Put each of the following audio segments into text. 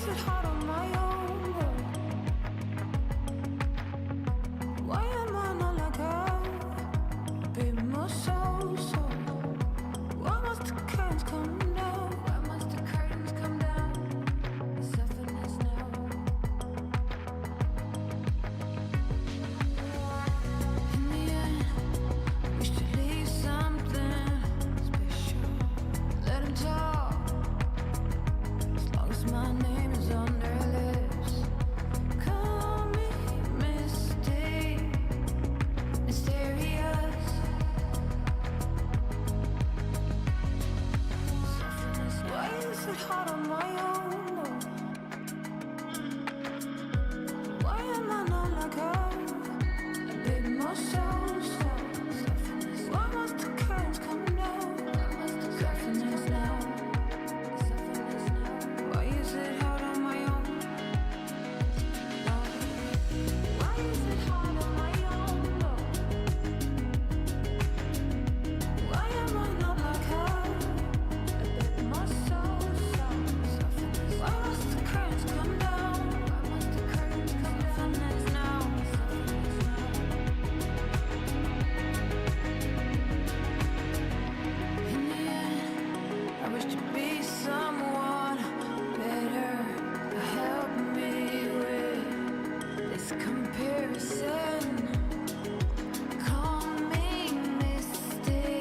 is it hard on my own? Why am I not like her? A bit more so. Why must the curtains come down? Why must the curtains come down? It's effortless now. In the end, we should leave something special. Let him talk. As long as my name is on their lips. Call me mysterious. Why is it hard on my own? Why am I not like her? A bit more so. Why must the curtains come down? Why must the curtains now? Why is it hard on my own? Why is it hard on my own? Why am I not like her? A bit more so. Why must the curtains come down? Why must the curtains come down now? In the end, I wish to be someone better to help me with this comparison. Call me mysterious.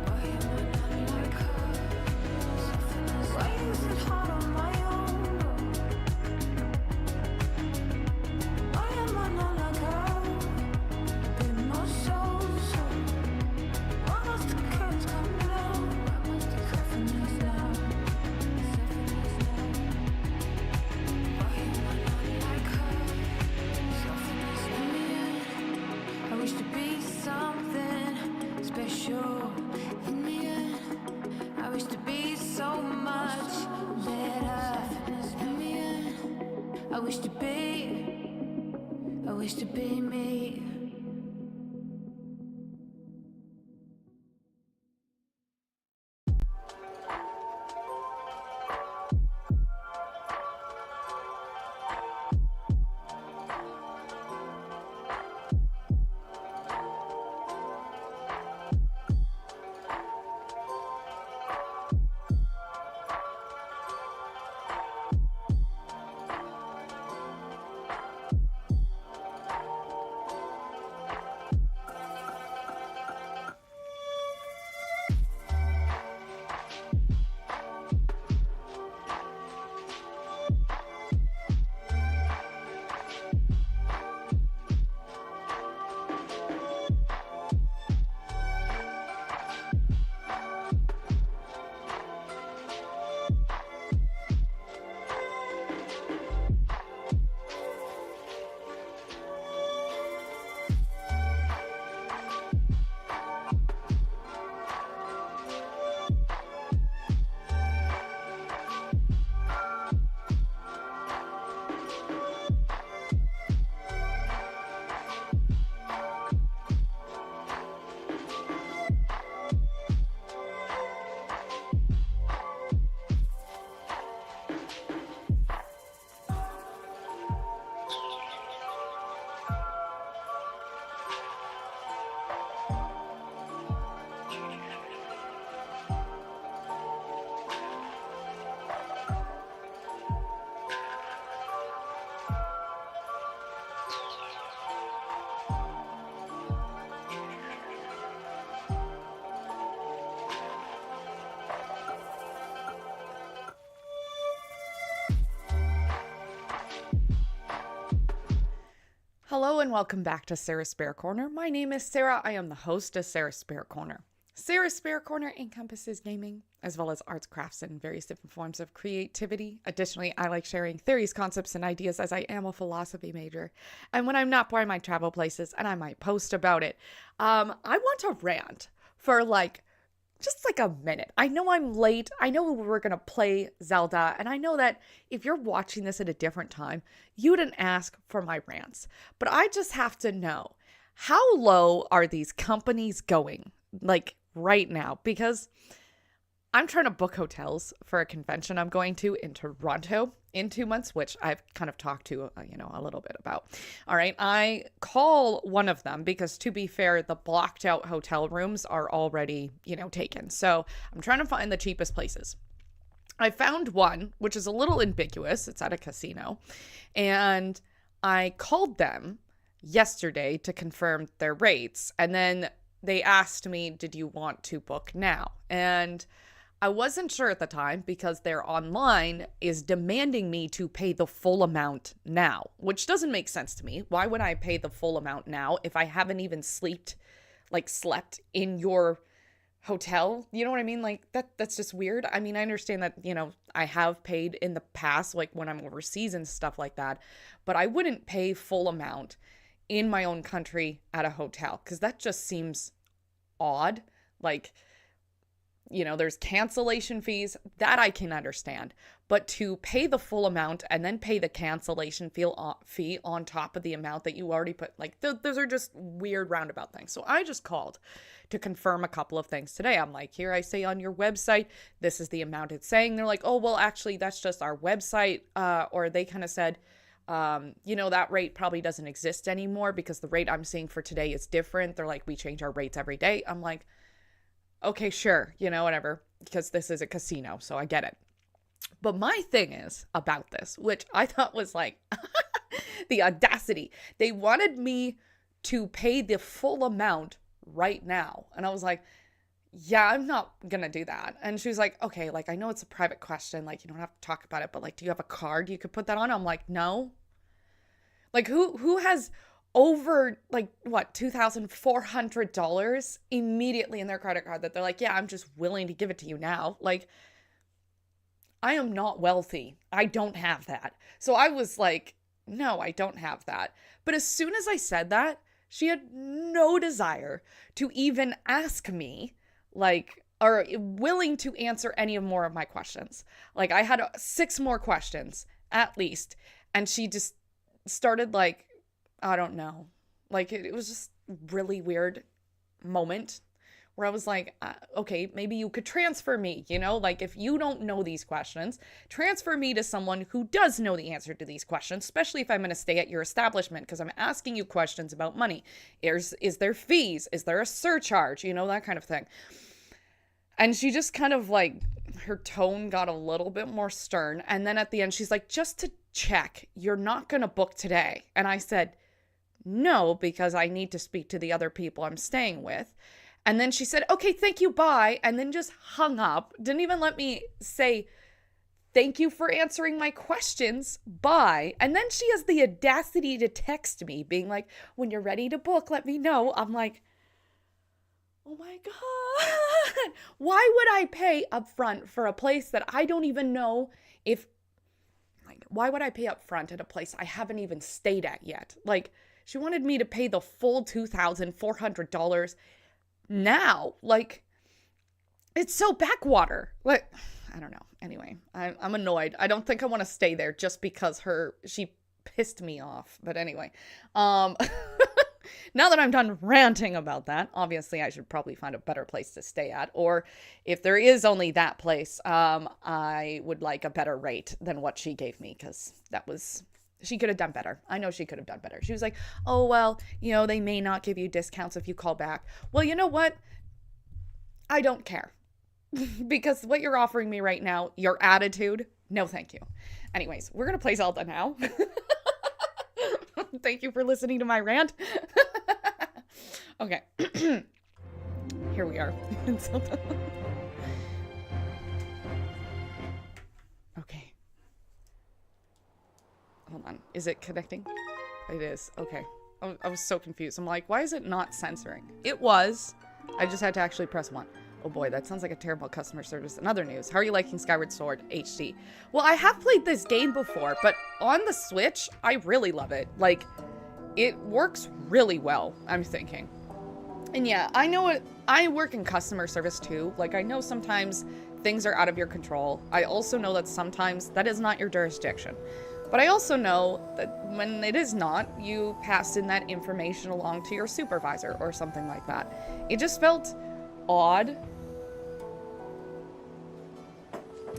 Why am I not like her? Why is it hard on my own? Why am I not like her? A bit more so. Why must the curtains come down? Why must the curtains now? Why am I not like her? In the end, I wish to be something special. In the end, I wish to be so much better. In the end, I wish to be me. Hello and welcome back to Sarah's Spare Corner. My name is Sarah. I am the host of Sarah's Spare Corner. Sarah's Spare Corner encompasses gaming, as well as arts, crafts, and various different forms of creativity. Additionally, I like sharing theories, concepts, and ideas as I am a philosophy major. And when I'm not bored, I might travel places and I might post about it. I want to rant for just like a minute. I know I'm late. I know we're going to play Zelda. And I know that if you're watching this at a different time, you didn't ask for my rants. But I just have to know, how low are these companies going like right now? Because I'm trying to book hotels for a convention I'm going to in Toronto in 2 months, which I've kind of talked to, a little bit about. All right. I call one of them because, to be fair, the blocked out hotel rooms are already, taken. So I'm trying to find the cheapest places. I found one, which is a little ambiguous. It's at a casino. And I called them yesterday to confirm their rates. And then they asked me, did you want to book now? And I wasn't sure at the time because their online is demanding me to pay the full amount now, which doesn't make sense to me. Why would I pay the full amount now if I haven't even slept in your hotel? You know what I mean? Like that's just weird. I mean, I understand that, I have paid in the past, like when I'm overseas and stuff like that, but I wouldn't pay full amount in my own country at a hotel because that just seems odd. There's cancellation fees that I can understand, but to pay the full amount and then pay the cancellation fee on top of the amount that you already put, those are just weird roundabout things. So I just called to confirm a couple of things today. I'm like, here I say on your website, this is the amount it's saying. They're like, oh, well, actually, that's just our website. Or they kind of said, that rate probably doesn't exist anymore because the rate I'm seeing for today is different. They're like, we change our rates every day. I'm like, okay, sure, whatever, because this is a casino, so I get it. But my thing is about this, which I thought was the audacity. They wanted me to pay the full amount right now. And I was like, yeah, I'm not going to do that. And she was like, okay, I know it's a private question. You don't have to talk about it, but do you have a card you could put that on? I'm like, no. Who has over $2,400 immediately in their credit card that they're like, yeah, I'm just willing to give it to you now. I am not wealthy. I don't have that. So I was like, no, I don't have that. But as soon as I said that, she had no desire to even ask me, or willing to answer any more of my questions. I had 6 more questions at least. And she just started I don't know. It was just really weird moment where I was like, okay, maybe you could transfer me, if you don't know these questions, transfer me to someone who does know the answer to these questions, especially if I'm going to stay at your establishment because I'm asking you questions about money. Is there fees? Is there a surcharge? That kind of thing. And she just kind of her tone got a little bit more stern. And then at the end, she's like, just to check, you're not going to book today. And I said, no, because I need to speak to the other people I'm staying with. And then she said, okay, thank you, bye. And then just hung up. Didn't even let me say, thank you for answering my questions, bye. And then she has the audacity to text me being like, when you're ready to book, let me know. I'm like, oh my God. Why would I pay upfront for a place that I don't even know if, why would I pay upfront at a place I haven't even stayed at yet? She wanted me to pay the full $2,400 now. It's so backwater. I don't know. Anyway, I'm annoyed. I don't think I want to stay there just because she pissed me off. But anyway, now that I'm done ranting about that, obviously I should probably find a better place to stay at. Or if there is only that place, I would like a better rate than what she gave me because she could have done better. I know she could have done better. She was like, oh, well, they may not give you discounts if you call back. Well, you know what? I don't care. Because what you're offering me right now, your attitude, no thank you. Anyways, we're going to play Zelda now. Thank you for listening to my rant. Okay. Here we are. Okay. Hold on. Is it connecting? It is. Okay. I was so confused. I'm like, why is it not censoring? It was. I just had to actually press 1. Oh boy, that sounds like a terrible customer service. In other news, how are you liking Skyward Sword HD? Well, I have played this game before, but on the Switch, I really love it. Like, it works really well, I'm thinking. And yeah, I know it. I work in customer service too. Like, I know sometimes things are out of your control. I also know that sometimes that is not your jurisdiction. But I also know that when it is not, you pass in that information along to your supervisor or something like that. It just felt odd.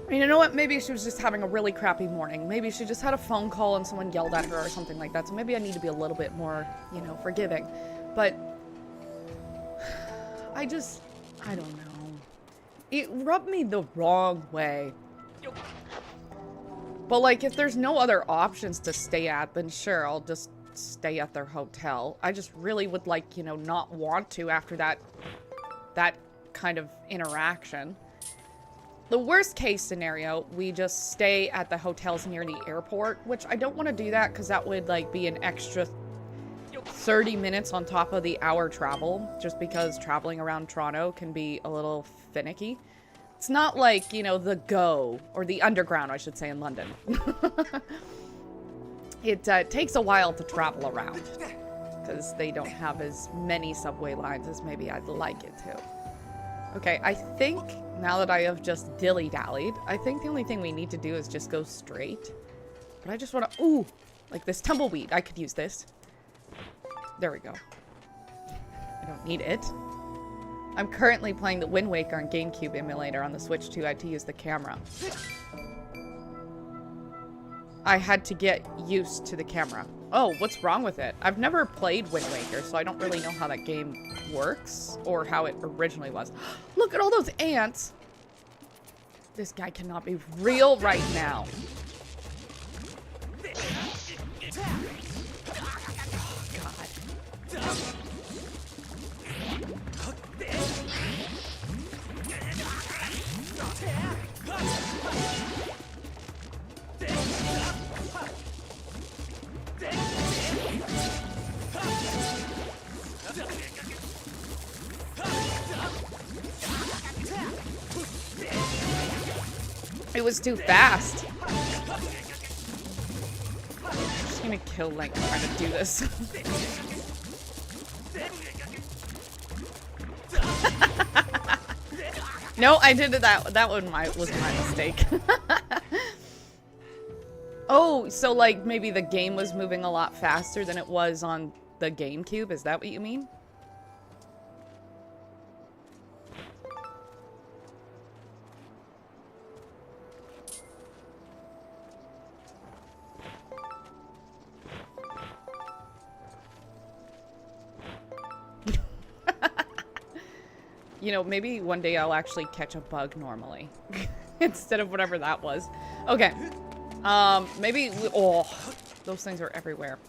And you know what? Maybe she was just having a really crappy morning. Maybe she just had a phone call and someone yelled at her or something like that. So maybe I need to be a little bit more, you know, forgiving. But I don't know. It rubbed me the wrong way. But, like, if there's no other options to stay at, then sure, I'll just stay at their hotel. I just really would, like, you know, not want to after that kind of interaction. The worst case scenario, we just stay at the hotels near the airport, which I don't want to do that because that would, like, be an extra 30 minutes on top of the hour travel, just because traveling around Toronto can be a little finicky. It's not like, you know, the GO, or the Underground, I should say, in London. It takes a while to travel around, because they don't have as many subway lines as maybe I'd like it to. Okay, I think, now that I have just dilly-dallied, I think the only thing we need to do is just go straight. But I just want to, ooh, like this tumbleweed, I could use this. There we go. I don't need it. I'm currently playing the Wind Waker on GameCube emulator on the Switch too. I had to use the camera. I had to get used to the camera. Oh, what's wrong with it? I've never played Wind Waker, so I don't really know how that game works or how it originally was. Look at all those ants! This guy cannot be real right now. Oh, God. It was too fast. I'm just gonna kill Link trying to do this. No, I did it that one was my mistake. Oh, so like maybe the game was moving a lot faster than it was on the GameCube? Is that what you mean? You know, maybe one day I'll actually catch a bug normally. Instead of whatever that was. Okay. Maybe... Oh, those things are everywhere.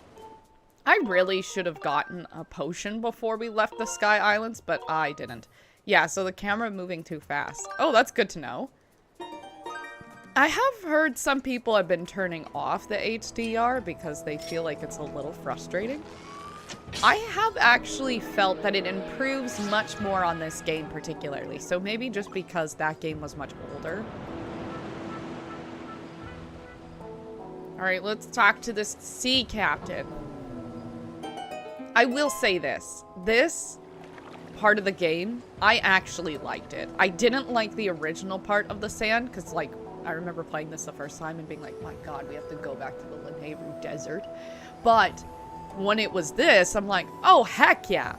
I really should have gotten a potion before we left the Sky Islands, but I didn't. Yeah, so the camera moving too fast. Oh, that's good to know. I have heard some people have been turning off the HDR because they feel like it's a little frustrating. I have actually felt that it improves much more on this game particularly, so maybe just because that game was much older. Alright, let's talk to this sea captain. I will say this. This part of the game, I actually liked it. I didn't like the original part of the sand, because, like, I remember playing this the first time and being like, my god, we have to go back to the Lanayru Desert. But when it was this, I'm like, oh, heck yeah.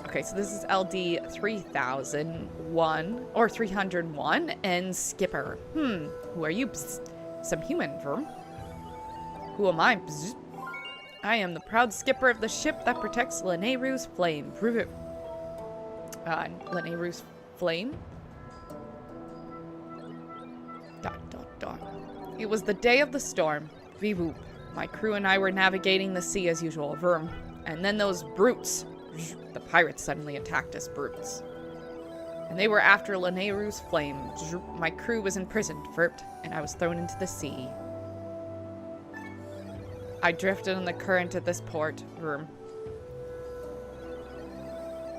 Okay, so this is LD 3001, or 301, and Skipper. Who are you? Psst. Some human, Verm. Who am I? Psst. I am the proud skipper of the ship that protects Lanayru's flame. Lanayru's flame? Dot, dot, dot. It was the day of the storm. Vivoop. My crew and I were navigating the sea as usual. Verm. And then those brutes. The pirates suddenly attacked us, brutes. And they were after Lanayru's flame. My crew was imprisoned, Vert, and I was thrown into the sea. I drifted in the current at this port, Verm.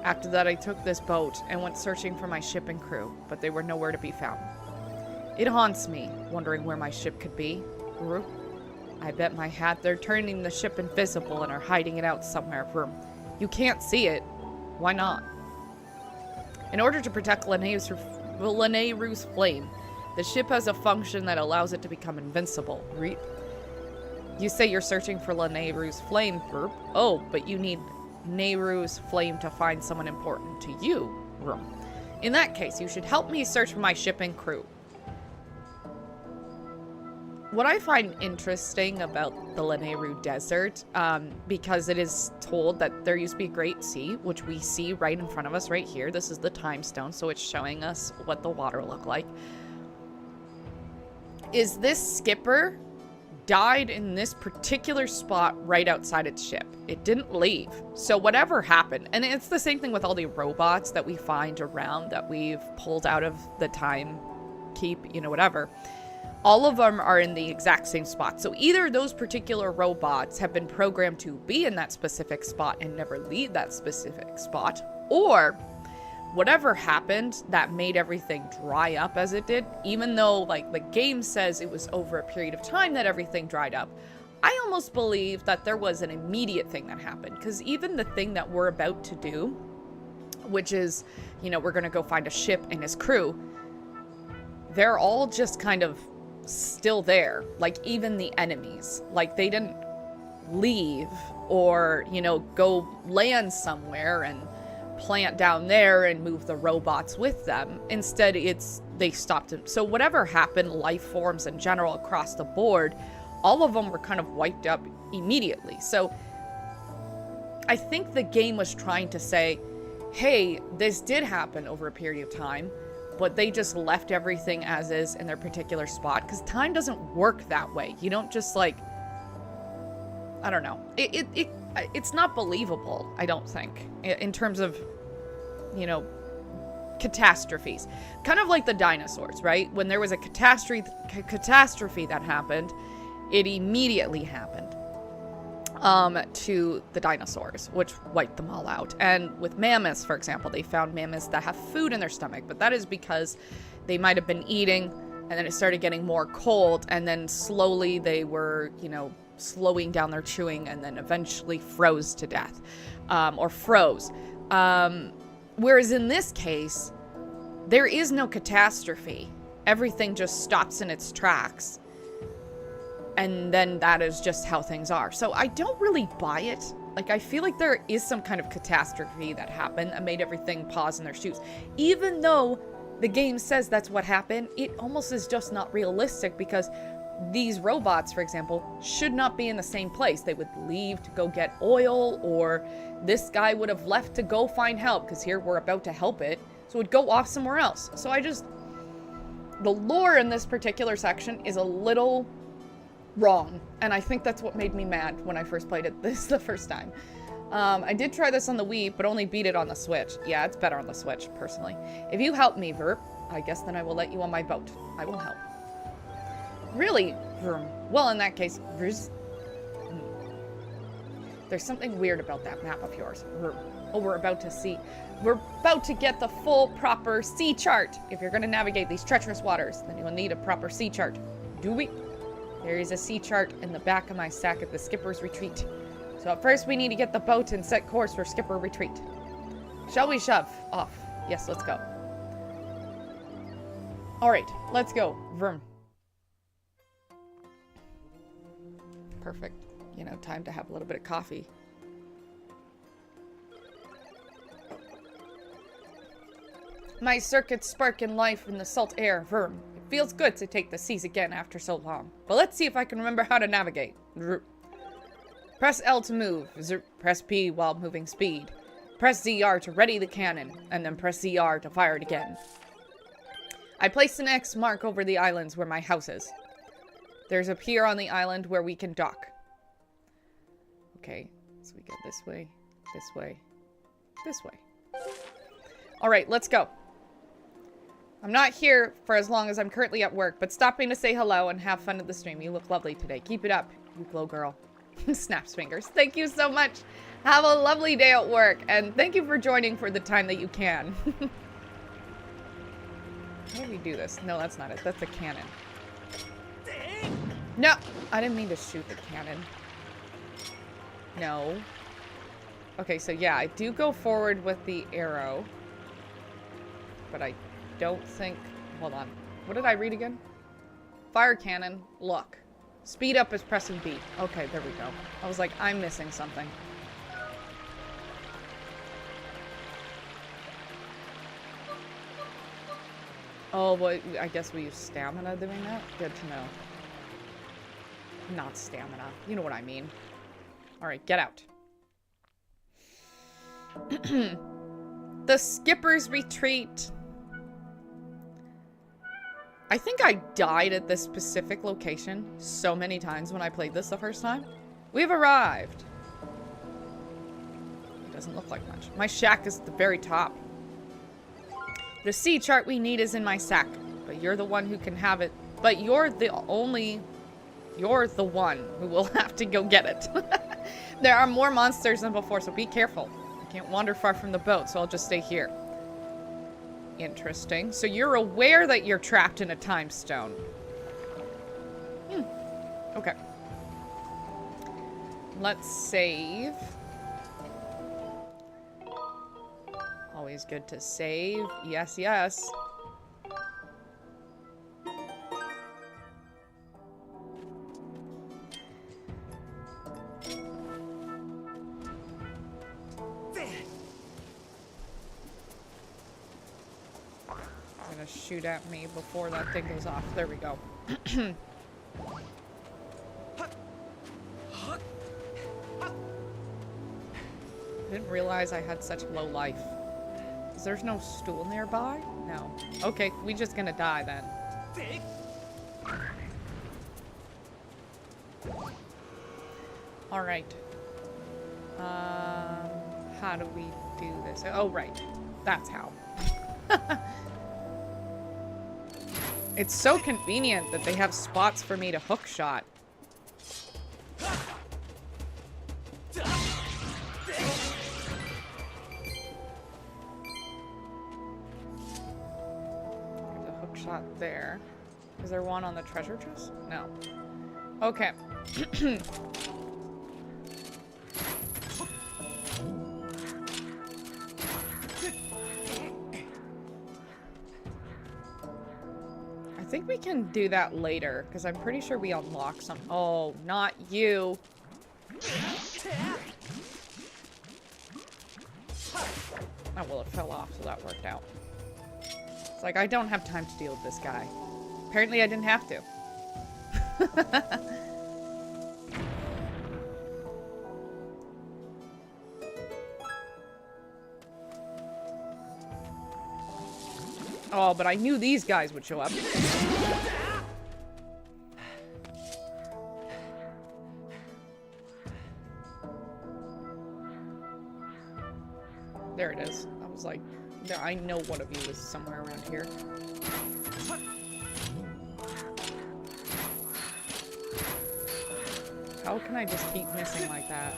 After that, I took this boat and went searching for my ship and crew, but they were nowhere to be found. It haunts me, wondering where my ship could be. I bet my hat they're turning the ship invisible and are hiding it out somewhere. You can't see it. Why not? In order to protect Lanayru's flame, the ship has a function that allows it to become invincible. You say you're searching for Lanayru's flame, Oh, but you need Nehru's flame to find someone important to you. In that case, you should help me search for my ship and crew. What I find interesting about the Lanayru Desert, because it is told that there used to be a great sea, which we see right in front of us right here. This is the time stone, so it's showing us what the water looked like. Is this skipper died in this particular spot right outside its ship. It didn't leave. So whatever happened, and it's the same thing with all the robots that we find around that we've pulled out of the time keep, you know, whatever. All of them are in the exact same spot. So either those particular robots have been programmed to be in that specific spot and never leave that specific spot, or whatever happened that made everything dry up as it did, even though, like, the game says it was over a period of time that everything dried up, I almost believe that there was an immediate thing that happened. Because even the thing that we're about to do, which is, you know, we're going to go find a ship and his crew, they're all just kind of still there. Like, even the enemies. Like, they didn't leave or, you know, go land somewhere and plant down there and move the robots with them. Instead, they stopped it. So whatever happened, life forms in general across the board, all of them were kind of wiped up immediately. So I think the game was trying to say, hey, this did happen over a period of time, but they just left everything as is in their particular spot, because time doesn't work that way. You don't just, like, I don't know. It's not believable, I don't think, in terms of, you know, catastrophes. Kind of like the dinosaurs, right? When there was a catastrophe that happened, it immediately happened to the dinosaurs, which wiped them all out. And with mammoths, for example, they found mammoths that have food in their stomach, but that is because they might have been eating, and then it started getting more cold, and then slowly they were, you know, slowing down their chewing, and then eventually froze to death, or froze. Whereas in this case, there is no catastrophe. Everything just stops in its tracks. And then that is just how things are. So I don't really buy it. Like, I feel like there is some kind of catastrophe that happened and made everything pause in their shoes. Even though the game says that's what happened, it almost is just not realistic, because these robots, for example, should not be in the same place. They would leave to go get oil, or this guy would have left to go find help, because here we're about to help it. So it would go off somewhere else. So the lore in this particular section is a little wrong, and I think that's what made me mad when I first played it the first time. I did try this on the Wii, but only beat it on the Switch. Yeah, it's better on the Switch, personally. If you help me, Verp, I guess then I will let you on my boat. I will help. Really? Well, in that case, there's something weird about that map of yours. We're about to get the full, proper sea chart. If you're going to navigate these treacherous waters, then you'll need a proper sea chart. Do we? There is a sea chart in the back of my sack at the skipper's retreat. So at first we need to get the boat and set course for skipper retreat. Shall we shove off? Yes, let's go. Alright, let's go. Vroom. Perfect. You know, time to have a little bit of coffee. My circuits spark in life in the salt air. Vroom. Feels good to take the seas again after so long. But let's see if I can remember how to navigate. Press L to move. Press P while moving speed. Press ZR to ready the cannon. And then press ZR to fire it again. I placed an X mark over the islands where my house is. There's a pier on the island where we can dock. Okay, so we go this way, this way, this way. Alright, let's go. I'm not here for as long as I'm currently at work, but stopping to say hello and have fun at the stream. You look lovely today. Keep it up, you glow girl. Snaps fingers. Thank you so much. Have a lovely day at work, and thank you for joining for the time that you can. How do we do this? No, that's not it. That's a cannon. No! I didn't mean to shoot the cannon. No. Okay, so yeah, I do go forward with the arrow. But I don't think... Hold on. What did I read again? Fire cannon. Look. Speed up is pressing B. Okay, there we go. I was like, I'm missing something. Oh, well, I guess we use stamina doing that? Good to know. Not stamina. You know what I mean. Alright, get out. The Skipper's Retreat. I think I died at this specific location so many times when I played this the first time. We've arrived. It doesn't look like much. My shack is at the very top. The sea chart we need is in my sack, but you're the one who can have it. But you're the one who will have to go get it. There are more monsters than before, so be careful. I can't wander far from the boat, so I'll just stay here. Interesting. So you're aware that you're trapped in a time stone. Okay. Let's save. Always good to save. Yes, yes. Gonna shoot at me before that thing goes off. There we go. Didn't realize I had such low life. There's no stool nearby? No. Okay, we just gonna die then. Alright. How do we do this? Oh, right. That's how. It's so convenient that they have spots for me to hook shot. There's a hook shot there. Is there one on the treasure chest? No. Okay. I think we can do that later, because I'm pretty sure we unlock some- Oh, not you! Oh, well, it fell off, so that worked out. It's like, I don't have time to deal with this guy. Apparently I didn't have to. Oh, but I knew these guys would show up. There it is. I was like, I know one of you is somewhere around here. How can I just keep missing like that?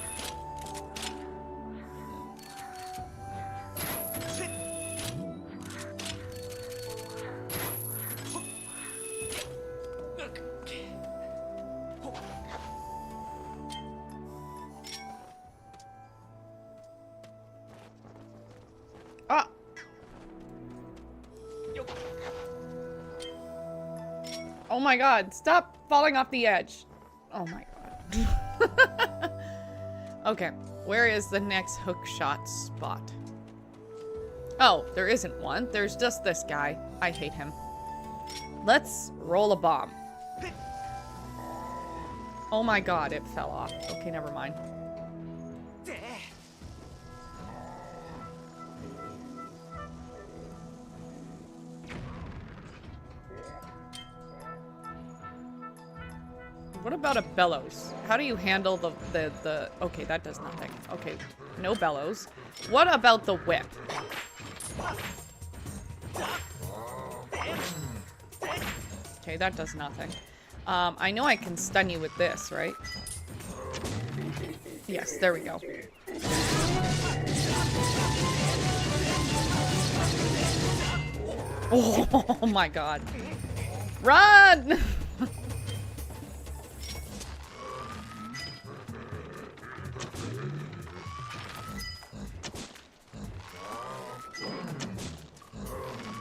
Ah! Oh my god, stop falling off the edge. Oh my god. Okay, where is the next hook shot spot? Oh, there isn't one. There's just this guy. I hate him. Let's roll a bomb. Oh my god, it fell off. Okay, never mind. What about a bellows? How do you handle the... Okay, that does nothing. Okay, no bellows. What about the whip? Okay, that does nothing. I know I can stun you with this, right? Yes, there we go. Oh my god. Run!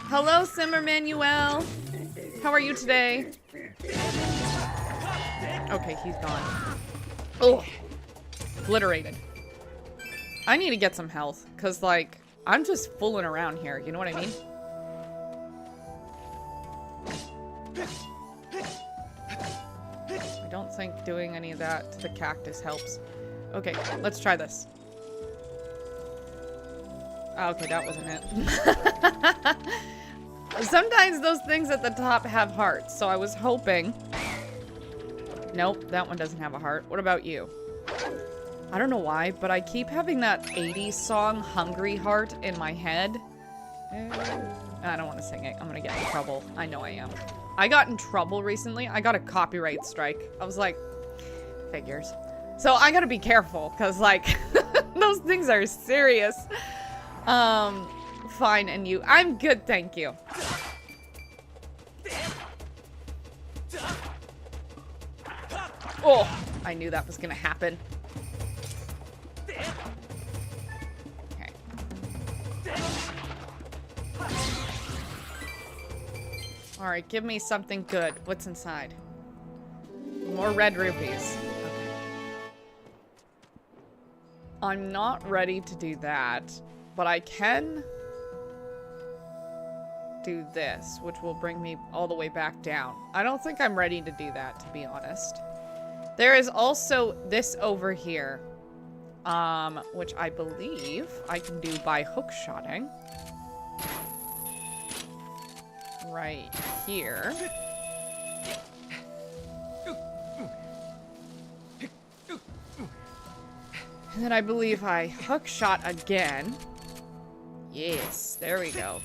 Hello, Simmer Manuel. How are you today? Okay, he's gone. Oh, obliterated. I need to get some health, because, like, I'm just fooling around here. You know what I mean? I don't think doing any of that to the cactus helps. Okay, let's try this. Oh, okay, that wasn't it. Sometimes those things at the top have hearts, so I was hoping. Nope, that one doesn't have a heart. What about you? I don't know why, but I keep having that 80s song, Hungry Heart, in my head. I don't want to sing it. I'm gonna get in trouble. I know I am. I got in trouble recently. I got a copyright strike. I was like, figures. So I gotta be careful, because, like, those things are serious. Fine, and you? I'm good, thank you. Oh, I knew that was gonna happen. Okay. Alright, give me something good. What's inside? More red rupees. Okay. I'm not ready to do that, but I can do this, which will bring me all the way back down. I don't think I'm ready to do that, to be honest. There is also this over here, which I believe I can do by hook-shotting. Right here. And then I believe I hook-shot again. Yes, there we go.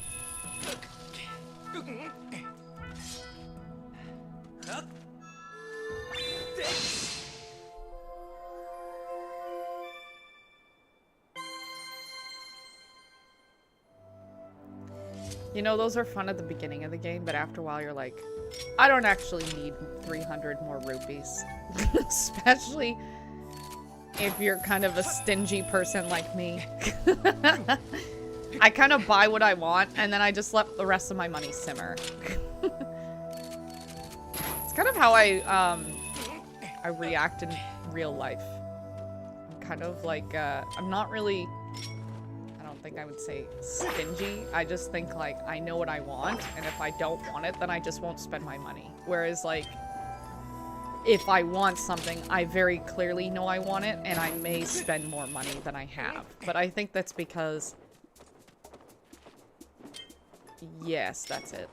You know, those are fun at the beginning of the game, but after a while you're like, I don't actually need 300 more rupees. Especially if you're kind of a stingy person like me. I kind of buy what I want, and then I just let the rest of my money simmer. It's kind of how I react in real life. I'm kind of like, I'm not really... I don't think I would say stingy. I just think, like, I know what I want, and if I don't want it, then I just won't spend my money. Whereas, like, if I want something, I very clearly know I want it, and I may spend more money than I have. But I think that's because... Yes, that's it.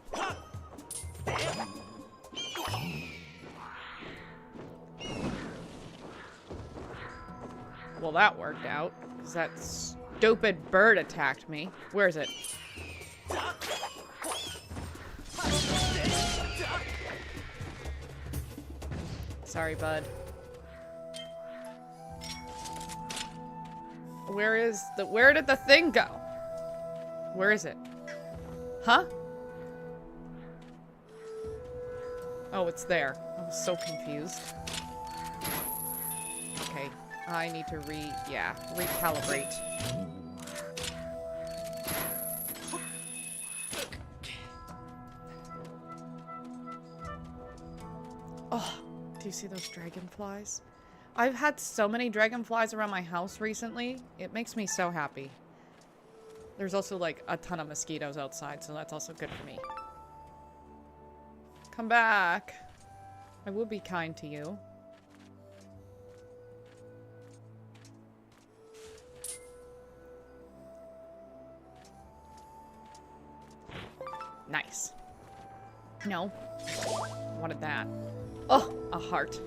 Well, that worked out, because that stupid bird attacked me. Where is it? Sorry, bud. Where did the thing go? Where is it? Huh? Oh, it's there. I was so confused. Okay, I need to recalibrate. Oh, do you see those dragonflies? I've had so many dragonflies around my house recently. It makes me so happy. There's also, like, a ton of mosquitoes outside, so that's also good for me. Come back. I will be kind to you. Nice. No. Wanted that. Oh, a heart.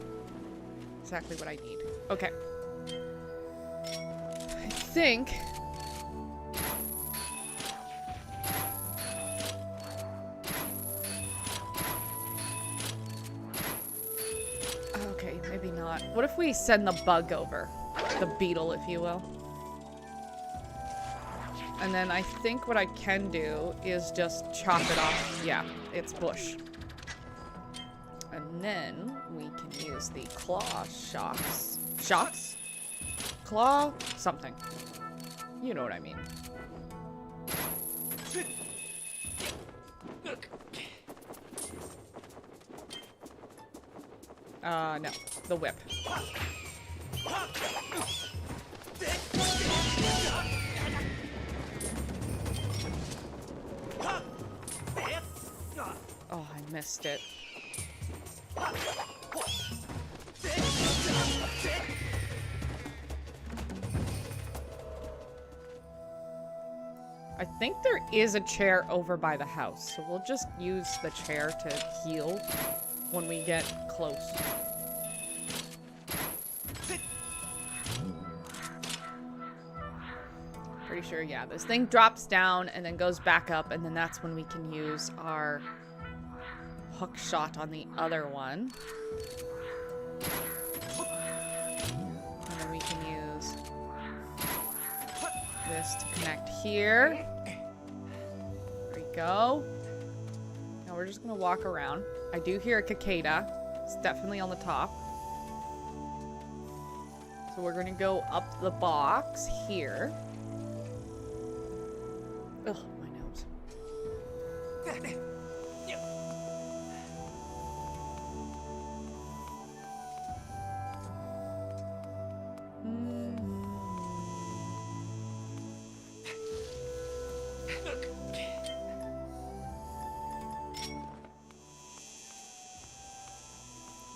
Exactly what I need. Okay. I think... Okay, maybe not. What if we send the bug over? The beetle, if you will. And then I think what I can do is just chop it off. Yeah, it's bush. And then we can use the claw shocks. Shocks? Claw? Something. You know what I mean. No. The whip. Oh, I missed it. I think there is a chair over by the house, so we'll just use the chair to heal when we get close. Pretty sure, yeah, this thing drops down and then goes back up, and then that's when we can use our hook shot on the other one. And then we can use this to connect here. There we go. Now we're just gonna walk around. I do hear a cicada. It's definitely on the top. So we're gonna go up the box here. Ugh, my nose.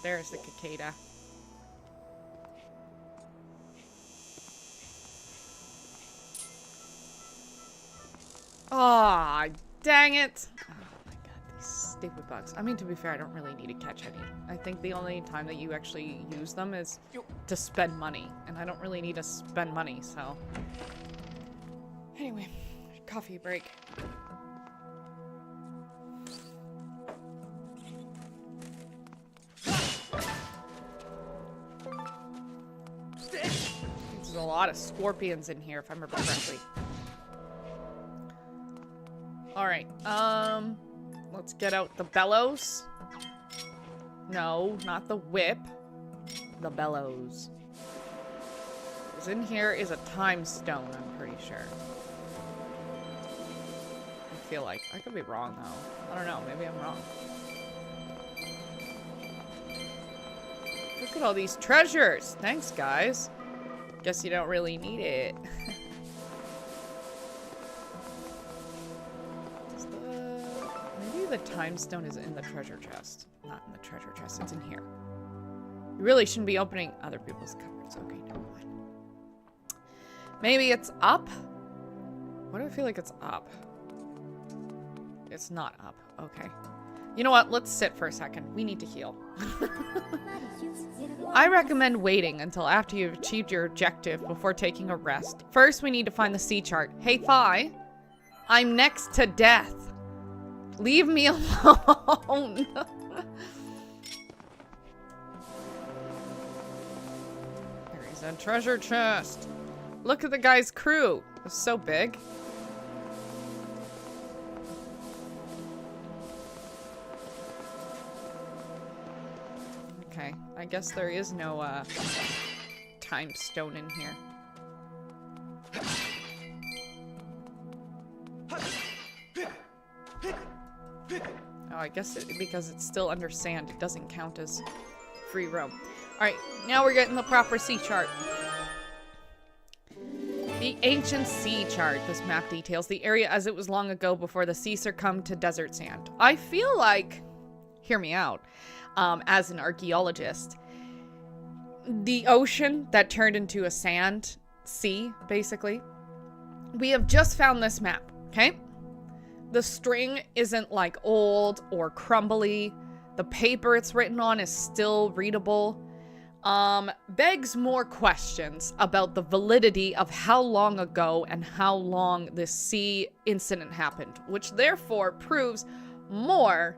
There's the cicada. Aw, dang it. Oh my god, these stupid bugs. I mean, to be fair, I don't really need to catch any. I think the only time that you actually use them is to spend money. And I don't really need to spend money, so. Anyway, coffee break. There's a lot of scorpions in here, if I remember correctly. Alright, let's get out the bellows. No, not the whip. The bellows. Because in here is a time stone, I'm pretty sure. I feel like. I could be wrong, though. I don't know, maybe I'm wrong. Look at all these treasures! Thanks, guys. Guess you don't really need it. Maybe the time stone is in the treasure chest. Not in the treasure chest, it's in here. You really shouldn't be opening other people's cupboards. Okay, never mind. Maybe it's up? Why do I feel like it's up? It's not up. Okay. You know what? Let's sit for a second. We need to heal. I recommend waiting until after you've achieved your objective before taking a rest. First, we need to find the sea chart. Hey, Phi. I'm next to death. Leave me alone. There is a treasure chest. Look at the guy's crew. It's so big. Okay, I guess there is no time stone in here. Oh, I guess because it's still under sand, it doesn't count as free roam. Alright, now we're getting the proper sea chart. The ancient sea chart. This map details the area as it was long ago before the sea succumbed to desert sand. I feel like, hear me out, as an archaeologist, the ocean that turned into a sand sea, basically. We have just found this map, okay? The string isn't like old or crumbly. The paper it's written on is still readable. Begs more questions about the validity of how long ago and how long this sea incident happened, which therefore proves more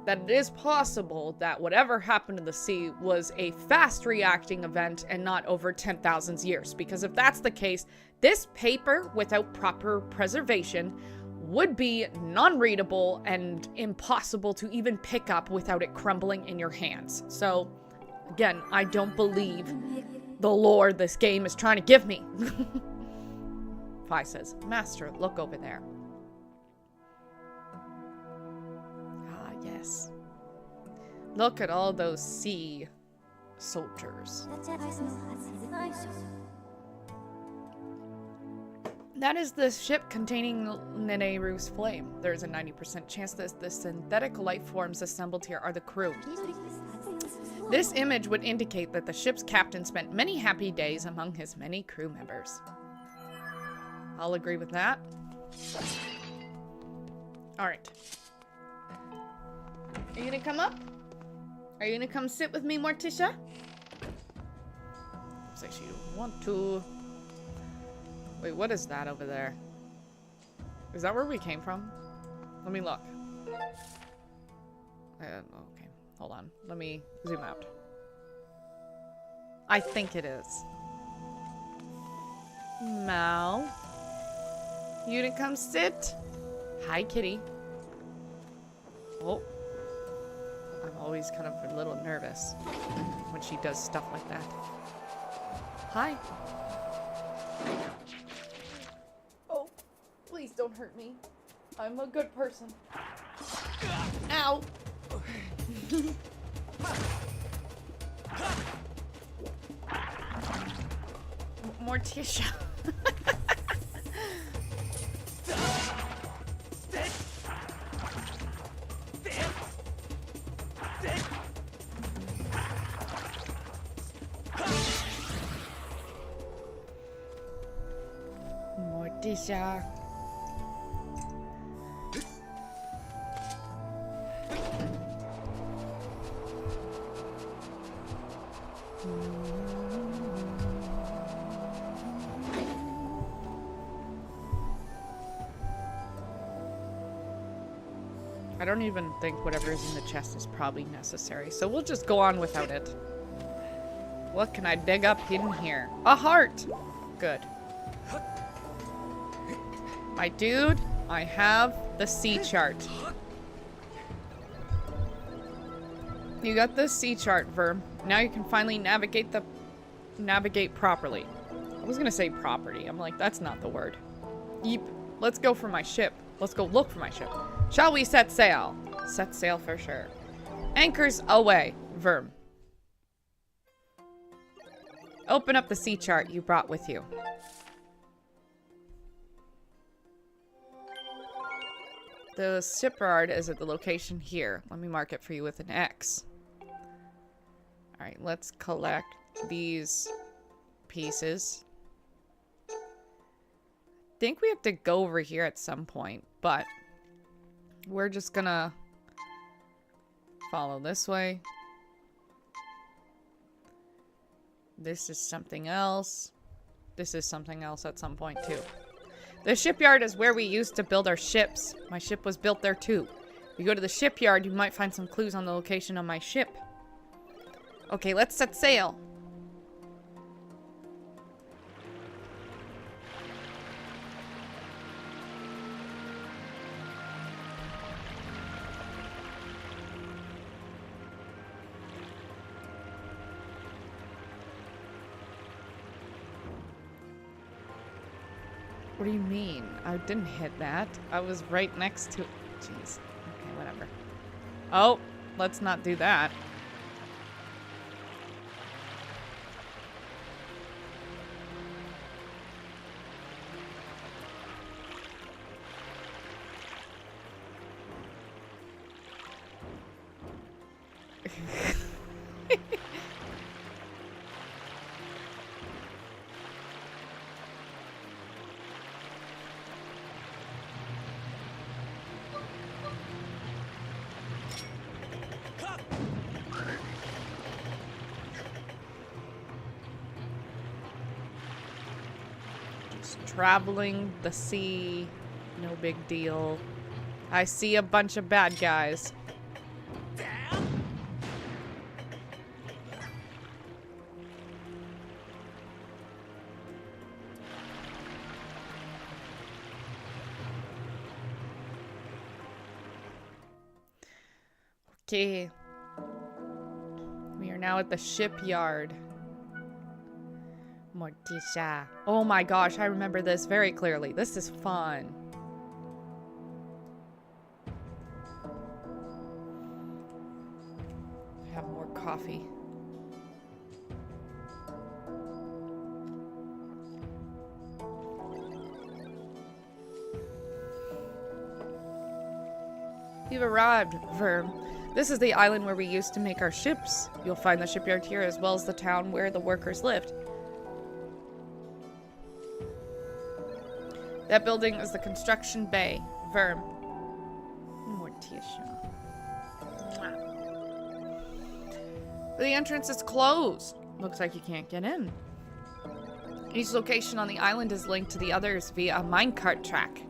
that it is possible that whatever happened to the sea was a fast-reacting event and not over 10,000 years. Because if that's the case, this paper, without proper preservation, would be non-readable and impossible to even pick up without it crumbling in your hands. So, again, I don't believe the lore this game is trying to give me. Fi says, Master, look over there. Ah, yes. Look at all those sea soldiers. That is the ship containing Neneru's flame. There is a 90% chance that the synthetic life forms assembled here are the crew. This image would indicate that the ship's captain spent many happy days among his many crew members. I'll agree with that. Alright. Are you gonna come up? Are you gonna come sit with me, Morticia? Looks like she don't want to. Wait, what is that over there? Is that where we came from? Let me look. Okay, hold on. Let me zoom out. I think it is. Mal. You to come sit? Hi, kitty. Oh. I'm always kind of a little nervous when she does stuff like that. Hi. Oh, please don't hurt me. I'm a good person. Ow. Morticia. Morticia. I don't even think whatever is in the chest is probably necessary, so we'll just go on without it. What can I dig up in here? A heart! Good. My dude, I have the sea chart. You got the sea chart, Verm. Now you can finally navigate properly. I was gonna say property. I'm like, that's not the word. Yeep. Let's go for my ship. Let's go look for my ship. Shall we set sail? Set sail for sure. Anchors away, Verm. Open up the sea chart you brought with you. The shipyard is at the location here. Let me mark it for you with an X. Alright, let's collect these pieces. I think we have to go over here at some point, but we're just gonna follow this way. This is something else. This is something else at some point too. The shipyard is where we used to build our ships. My ship was built there too. If you go to the shipyard, you might find some clues on the location of my ship. Okay, let's set sail. What do you mean? I didn't hit that. I was right next to... Jeez. Okay, whatever. Oh, let's not do that. Traveling the sea, no big deal. I see a bunch of bad guys. Okay. We are now at the shipyard. Morticia. Oh my gosh, I remember this very clearly. This is fun. Have more coffee. You've arrived, Verm. This is the island where we used to make our ships. You'll find the shipyard here as well as the town where the workers lived. That building is the construction bay, Verm. Morticia. The entrance is closed. Looks like you can't get in. Each location on the island is linked to the others via a minecart track.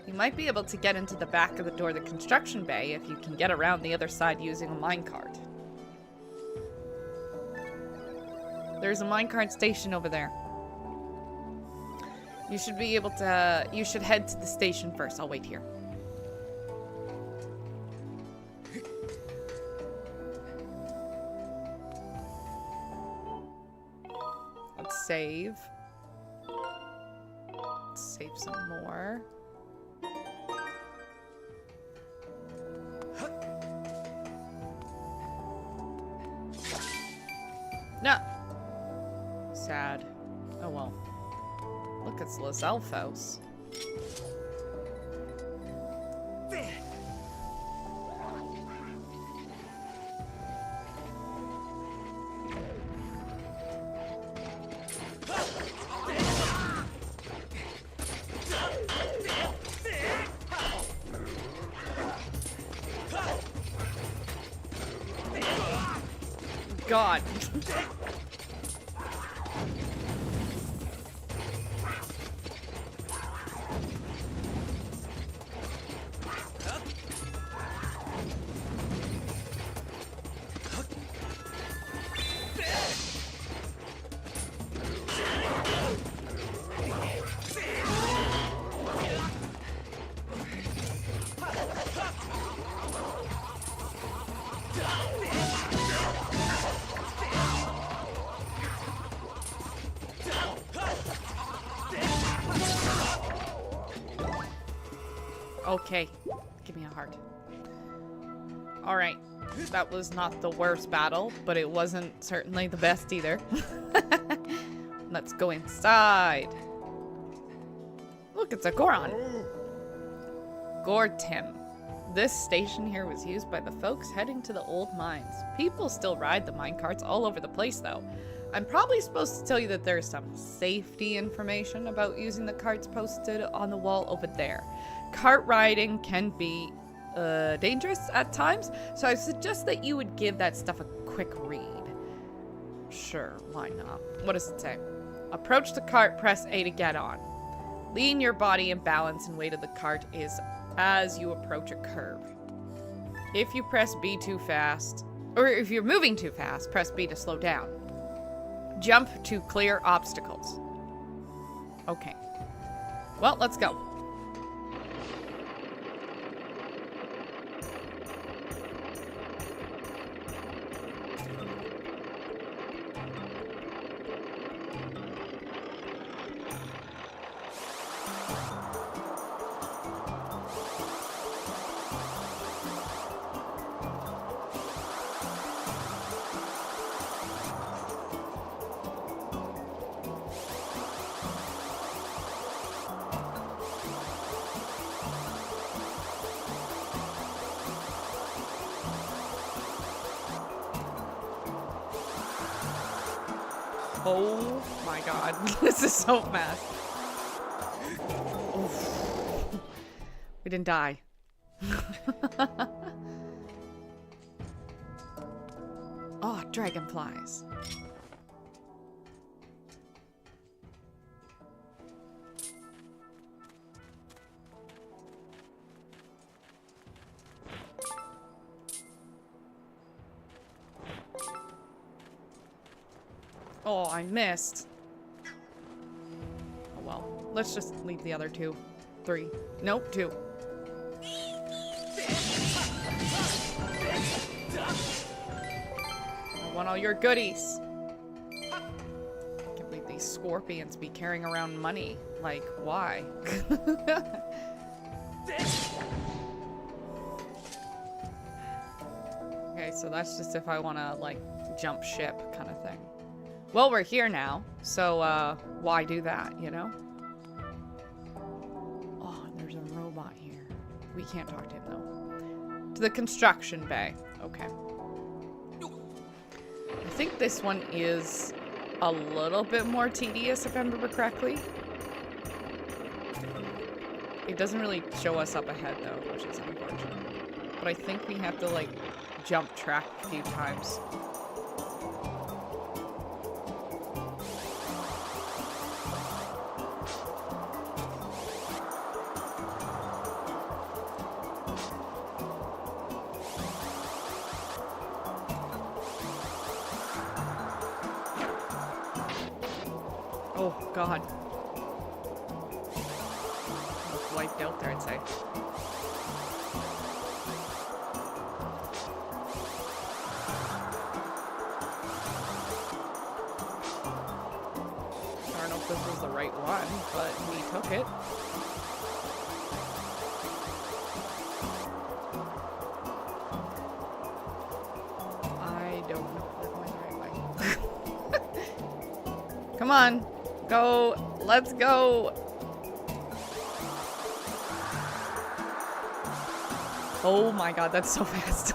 You might be able to get into the back of the door of the construction bay if you can get around the other side using a minecart. There's a minecart station over there. You should be able to... You should head to the station first. I'll wait here. Let's save. Let's save some more. No. Sad. Oh well. Look, it's Los Elfos. God. Okay, give me a heart. Alright, that was not the worst battle, but it wasn't certainly the best either. Let's go inside. Look, it's a Goron. Gortim. This station here was used by the folks heading to the old mines. People still ride the minecarts all over the place, though. I'm probably supposed to tell you that there's some safety information about using the carts posted on the wall over there. Cart riding can be dangerous at times, so I suggest that you would give that stuff a quick read. Sure, why not? What does it say? Approach the cart, press A to get on. Lean your body in balance and weight of the cart is as you approach a curve. If you press B too fast, or if you're moving too fast, press B to slow down. Jump to clear obstacles. Okay. Well, let's go. Oh my god, this is so fast. Oof. We didn't die. Oh, dragonflies. Oh, I missed. Oh well. Let's just leave the other two. 3. Nope, 2. all your goodies. Can't believe these scorpions be carrying around money. Like, why? Okay, so that's just if I want to, like, jump ship kind of thing. Well, we're here now, so, why do that, you know? Oh, and there's a robot here. We can't talk to him, though. To the construction bay. Okay. I think this one is a little bit more tedious, if I remember correctly. It doesn't really show us up ahead, though, which is unfortunate. But I think we have to, like, jump track a few times. Oh, God. Almost wiped out there, I'd say. I don't know if this was the right one, but we took it. I don't know if we're going the right way. Come on. Go. Let's go. Oh my God, that's so fast.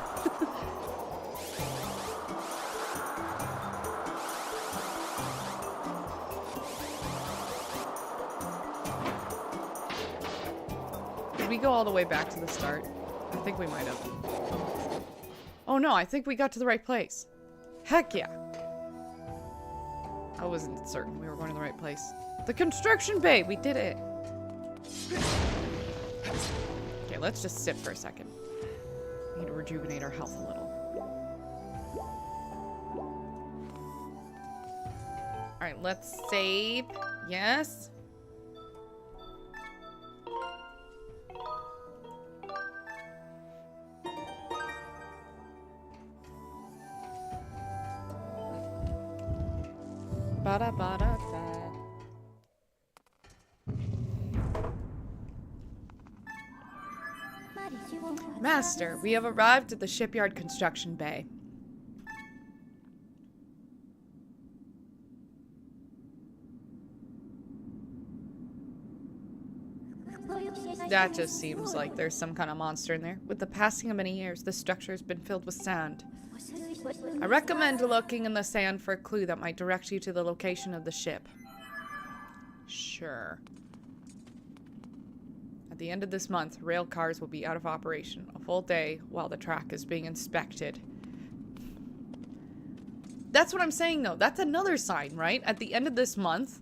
Did we go all the way back to the start? I think we might have. Oh no, I think we got to the right place. Heck yeah. I wasn't certain we were going to the right place. The construction bay! We did it! Okay, let's just sit for a second. We need to rejuvenate our health a little. Alright, let's save. Yes. Ba-da-ba-da-da. Master, we have arrived at the shipyard construction bay. That just seems like there's some kind of monster in there. With the passing of many years, the structure has been filled with sand. I recommend looking in the sand for a clue that might direct you to the location of the ship. Sure. At the end of this month, rail cars will be out of operation a full day while the track is being inspected. That's what I'm saying, though. That's another sign, right? At the end of this month,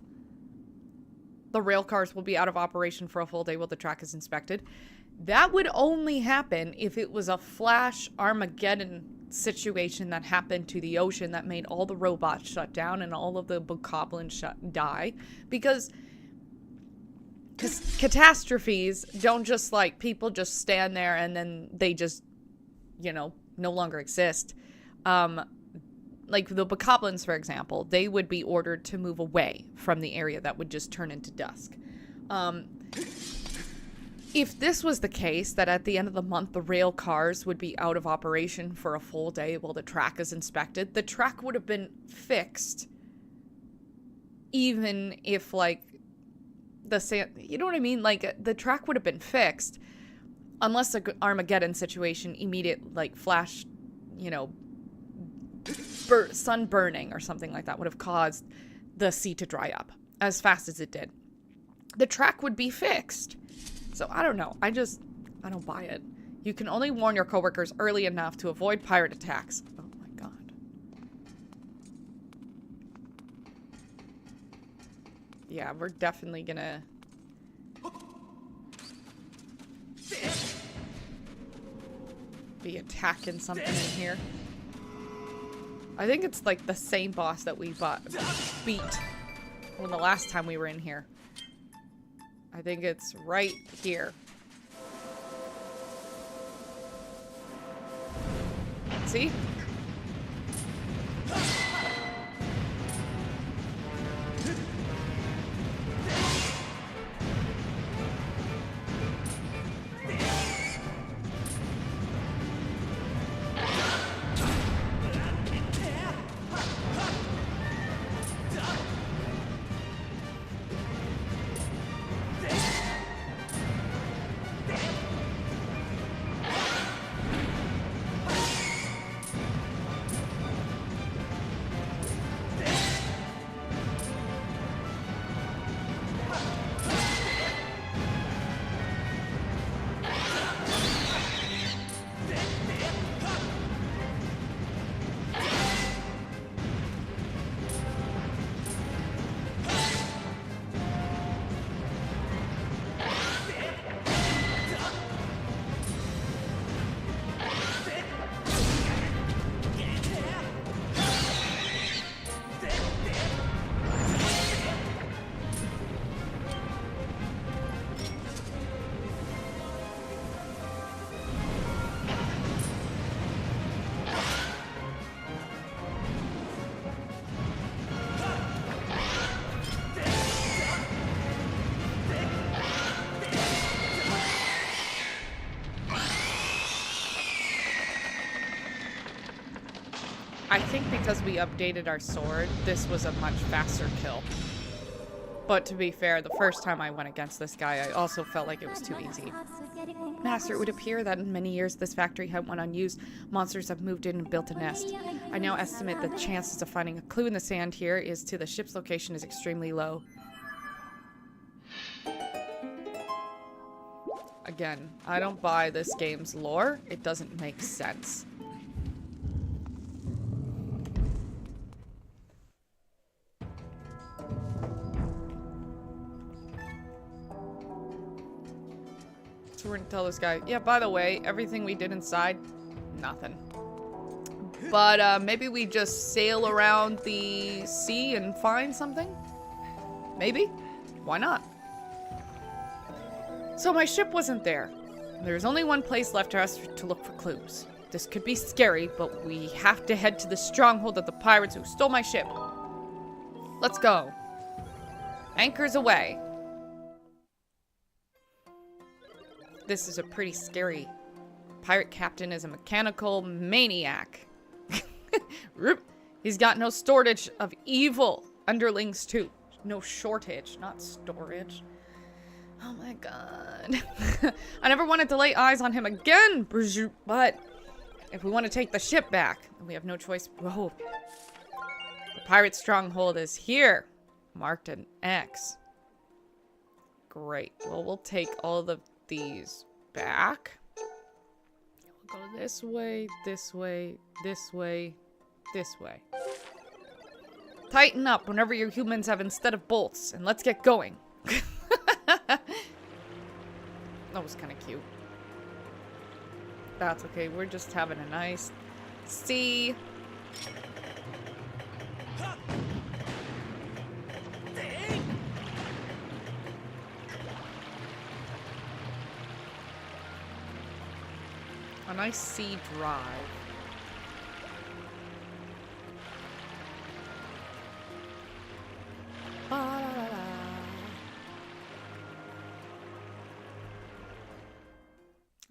the rail cars will be out of operation for a full day while the track is inspected. That would only happen if it was a flash Armageddon situation that happened to the ocean that made all the robots shut down and all of the bokoblins die. Because catastrophes don't just, like, people just stand there and then they just, you know, no longer exist. Like the bokoblins, for example, they would be ordered to move away from the area that would just turn into dusk. If this was the case, that at the end of the month the rail cars would be out of operation for a full day while the track is inspected, the track would have been fixed. Even if, like, the sand, you know what I mean? Like, the track would have been fixed unless the Armageddon situation immediate, like, flash, you know, sun burning or something like that would have caused the sea to dry up as fast as it did. The track would be fixed. So I don't know. I don't buy it. You can only warn your coworkers early enough to avoid pirate attacks. Oh my God. Yeah, we're definitely gonna be attacking something in here. I think it's like the same boss that we beat when the last time we were in here. I think it's right here. See? I think because we updated our sword, this was a much faster kill. But to be fair, the first time I went against this guy, I also felt like it was too easy. Master, it would appear that in many years this factory had went unused. Monsters have moved in and built a nest. I now estimate the chances of finding a clue in the sand here is to the ship's location is extremely low. Again, I don't buy this game's lore. It doesn't make sense. So we're gonna tell this guy, yeah, by the way, everything we did inside, nothing. But maybe we just sail around the sea and find something? Maybe? Why not? So my ship wasn't there. There's only one place left for us to look for clues. This could be scary, but we have to head to the stronghold of the pirates who stole my ship. Let's go. Anchors away. This is a pretty scary. Pirate captain is a mechanical maniac. He's got no shortage of evil underlings too. No shortage, not storage. Oh my god. I never wanted to lay eyes on him again, but if we want to take the ship back, then we have no choice. Whoa. The pirate stronghold is here. Marked an X. Great. Well, we'll take all of these back. We'll go this way, this way, this way, this way. Tighten up whenever your humans have instead of bolts, and let's get going. That was kind of cute. That's okay. We're just having a nice sea. A nice sea drive.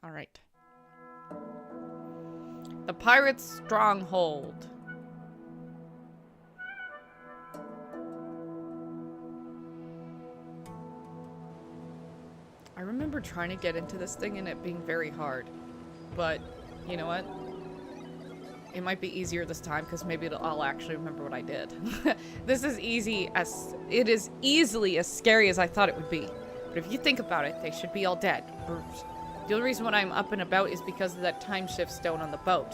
All right. The pirates' stronghold. I remember trying to get into this thing and it being very hard. But, you know what? It might be easier this time because maybe I'll actually remember what I did. This is it is easily as scary as I thought it would be. But if you think about it, they should be all dead. The only reason why I'm up and about is because of that time shift stone on the boat.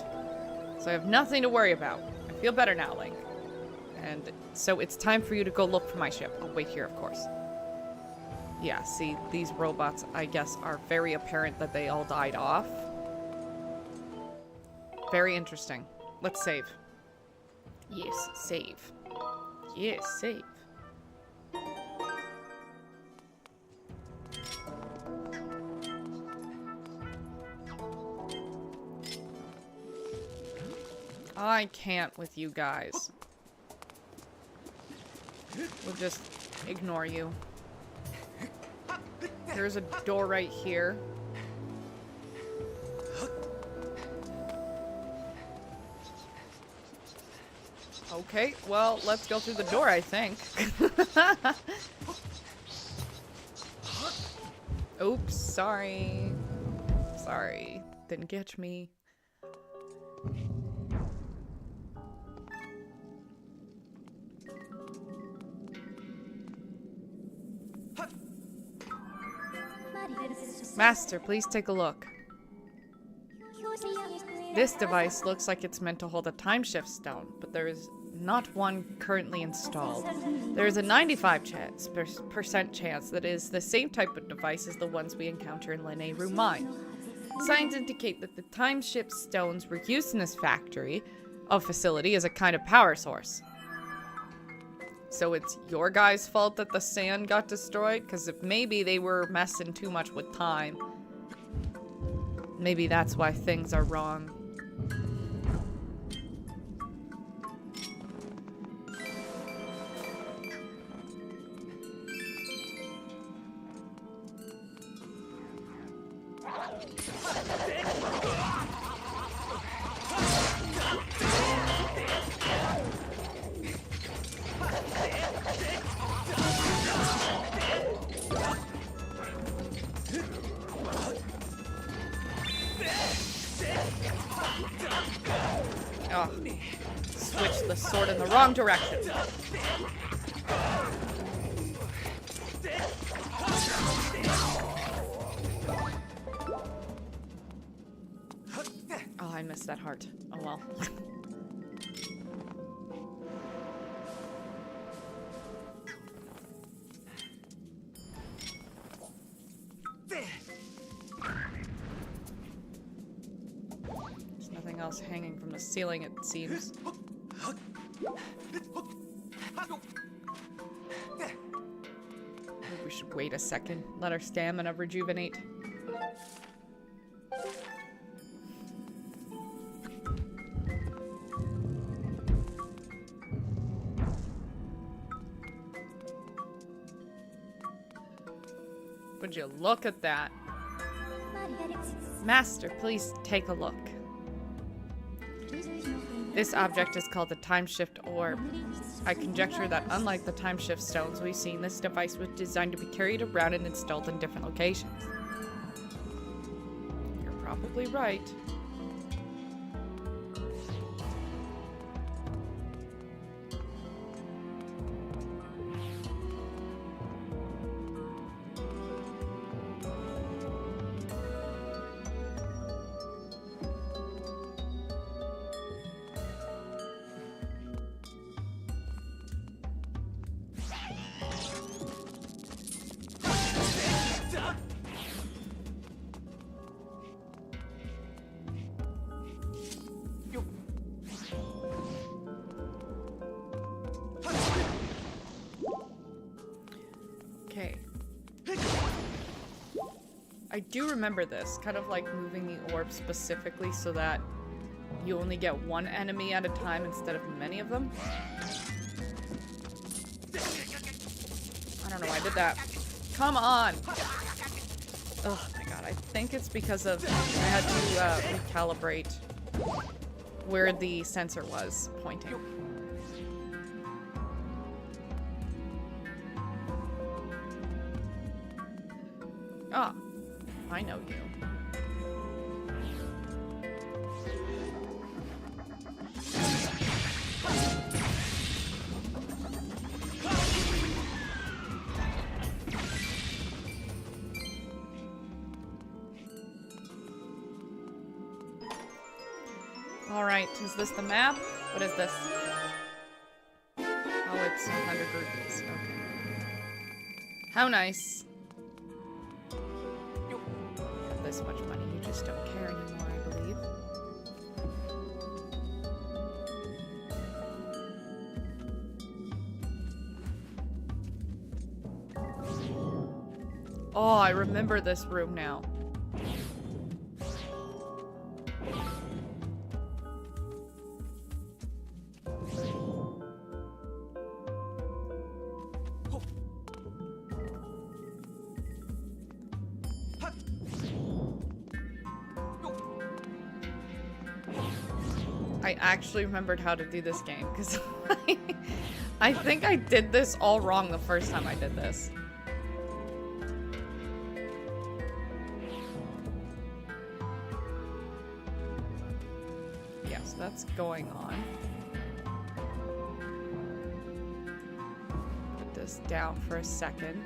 So I have nothing to worry about. I feel better now, Link. And so it's time for you to go look for my ship. I'll wait here, of course. Yeah, see, these robots, I guess, are very apparent that they all died off. Very interesting. Let's save. Yes, save. Yes, save. I can't with you guys. We'll just ignore you. There's a door right here. Okay, well, let's go through the door, I think. Oops, sorry. Sorry. Didn't catch me. Master, please take a look. This device looks like it's meant to hold a time shift stone, but there is not one currently installed. There is a 95% chance that it is the same type of device as the ones we encounter in Leneru Mine. Signs indicate that the time shift stones were used in this facility as a kind of power source. So it's your guys' fault that the sand got destroyed? Because if maybe they were messing too much with time. Maybe that's why things are wrong. switched the sword in the wrong direction. Oh, I missed that heart. Oh well. There's nothing else hanging from the ceiling, it seems. Maybe we should wait a second. Let our stamina rejuvenate. Would you look at that? Master, please take a look. This object is called the Time Shift Orb. I conjecture that unlike the Time Shift stones we've seen, this device was designed to be carried around and installed in different locations. You're probably right. Okay. I do remember this, kind of like moving the orb specifically so that you only get one enemy at a time instead of many of them. I don't know why I did that. Come on! Oh my god, I think it's because of I had to recalibrate where the sensor was pointing. Ah, I know you. Alright, is this the map? What is this? Oh, it's 100 rupees. Okay. How nice. This much money, you just don't care anymore, I believe. Oh, I remember this room now. I actually remembered how to do this game because I think I did this all wrong the first time I did this. Yes, that's going on. Put this down for a second.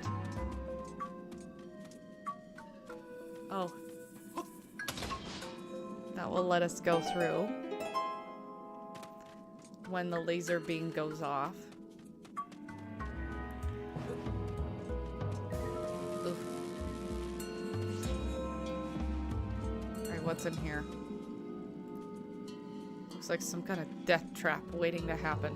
Oh. That will let us go through when the laser beam goes off. Oof. Alright, what's in here? Looks like some kind of death trap waiting to happen.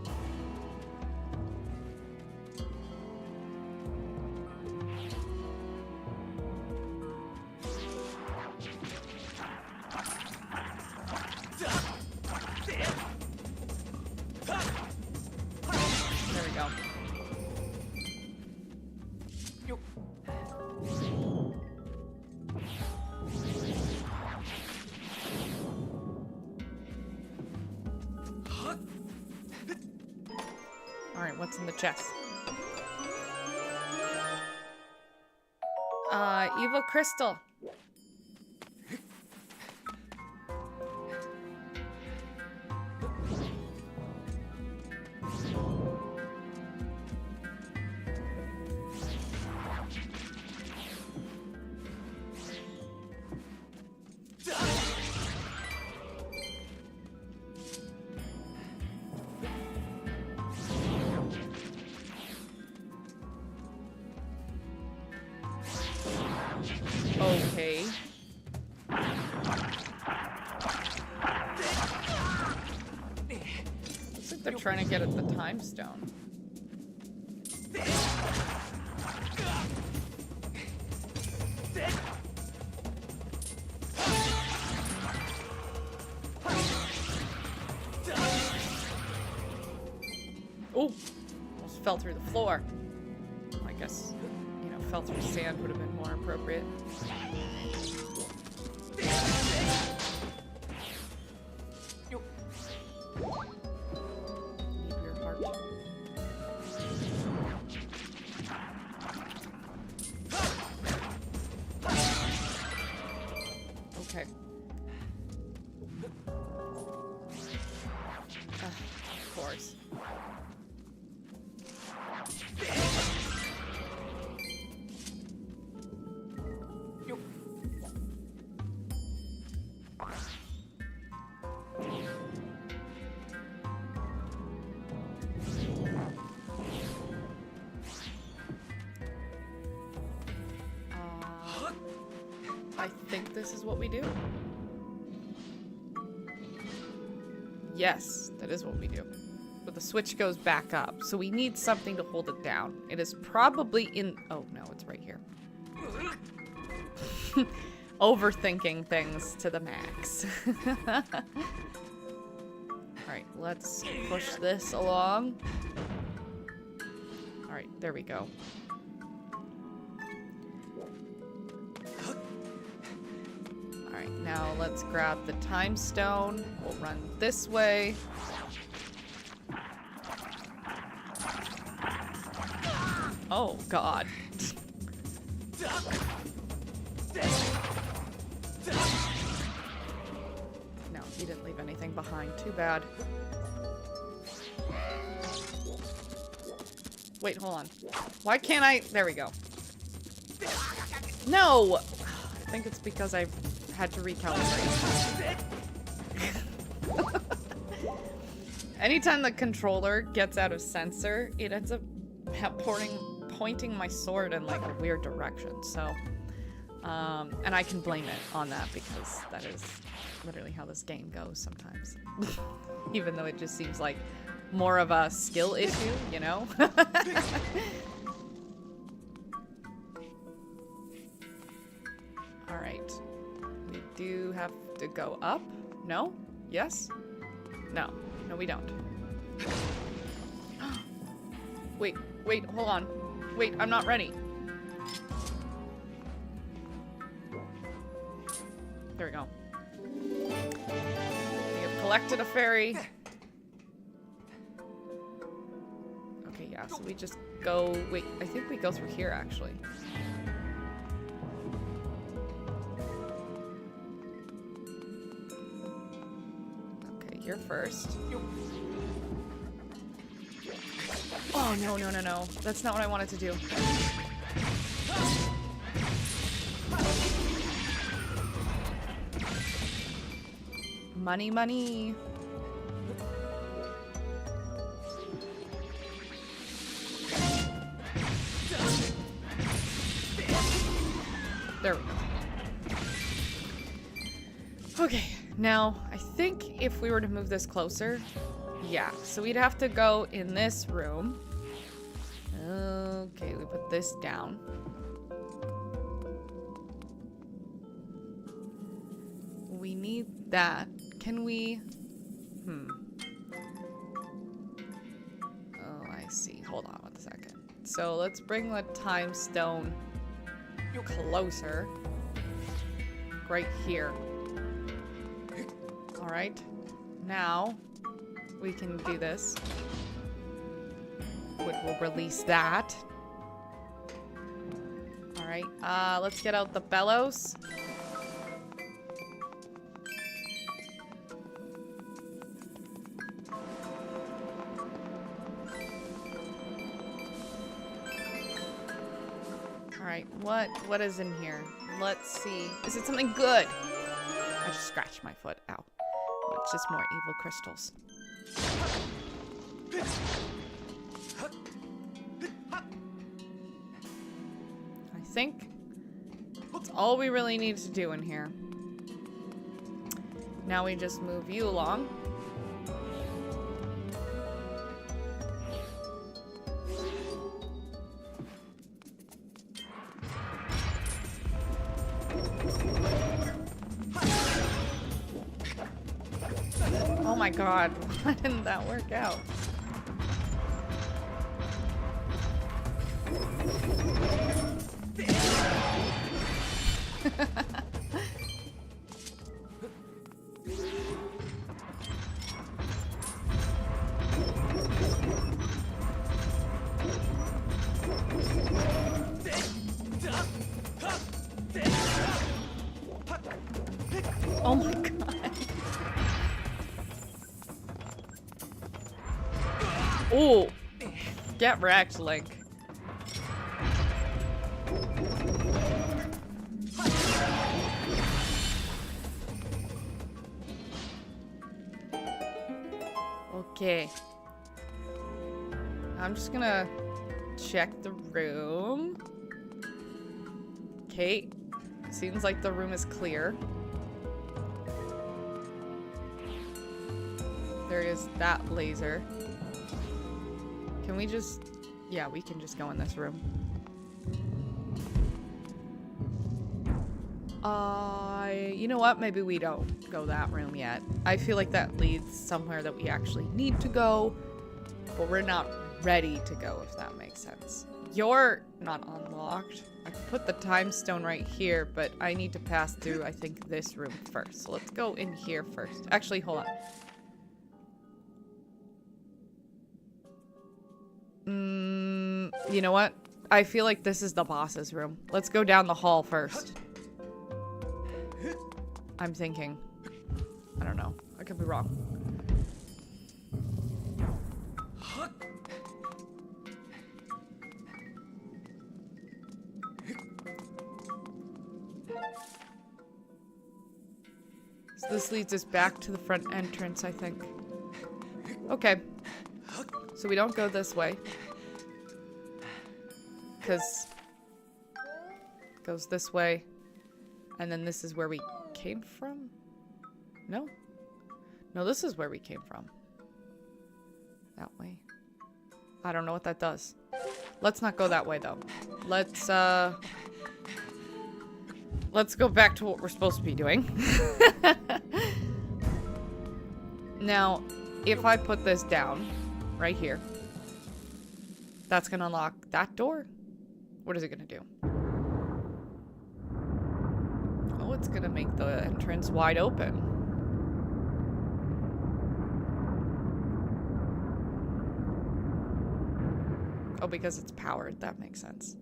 Alright, what's in the chest? Evil crystal. Okay. Looks like they're trying to get at the time stone. Oh, almost fell through the floor. I guess, you know, fell through sand would have been more appropriate. Need your heart. Okay. Of course. I think this is what we do. Yes, that is what we do. But the switch goes back up, so we need something to hold it down. It is probably in... Oh, no, it's right here. Overthinking things to the max. Alright, let's push this along. Alright, there we go. Alright, now let's grab the time stone. We'll run this way. Oh, God. No, he didn't leave anything behind. Too bad. Wait, hold on. Why can't I... There we go. No! I think it's because I had to recalibrate. Anytime the controller gets out of sensor, it ends up pointing my sword in like a weird direction. So, and I can blame it on that because that is literally how this game goes sometimes. Even though it just seems like more of a skill issue, you know? Alright. We do have to go up? No? Yes? No. No, we don't. Wait, hold on. Wait, I'm not ready. There we go. We have collected a fairy. Okay, yeah, so we just go... Wait, I think we go through here, actually. Okay, you're first. Oh, no. That's not what I wanted to do. Money. There we go. Okay, now, I think if we were to move this closer... Yeah, so we'd have to go in this room. Okay, we put this down. We need that. Can we... Oh, I see. Hold on 1 second. So let's bring the time stone closer. Right here. Alright. Now... we can do this. Which will release that. Alright, let's get out the bellows. Alright, what is in here? Let's see. Is it something good? I just scratched my foot. Ow. It's just more evil crystals. I think That's all we really need to do in here. Now we just move you along. Oh my god, why didn't that work out? Oh my god. Oh, get wrecked, Link. Okay. I'm just gonna check the room. Okay. Seems like the room is clear. There is that laser. Can we just... Yeah, we can just go in this room. You know what? Maybe we don't go that room yet. I feel like that leads somewhere that we actually need to go, but we're not ready to go, if that makes sense. You're not unlocked. I can put the time stone right here, but I need to pass through, I think, this room first. So let's go in here first. Actually, hold on. You know what? I feel like this is the boss's room. Let's go down the hall first. I'm thinking. I don't know. I could be wrong. So this leads us back to the front entrance, I think. Okay. So we don't go this way. Because it goes this way. And then this is where we came from? No? No, this is where we came from. That way. I don't know what that does. Let's not go that way, though. Let's go back to what we're supposed to be doing. Now, if I put this down, right here, that's gonna unlock that door? What is it gonna do? Oh, it's gonna make the entrance wide open. Oh, because it's powered. That makes sense.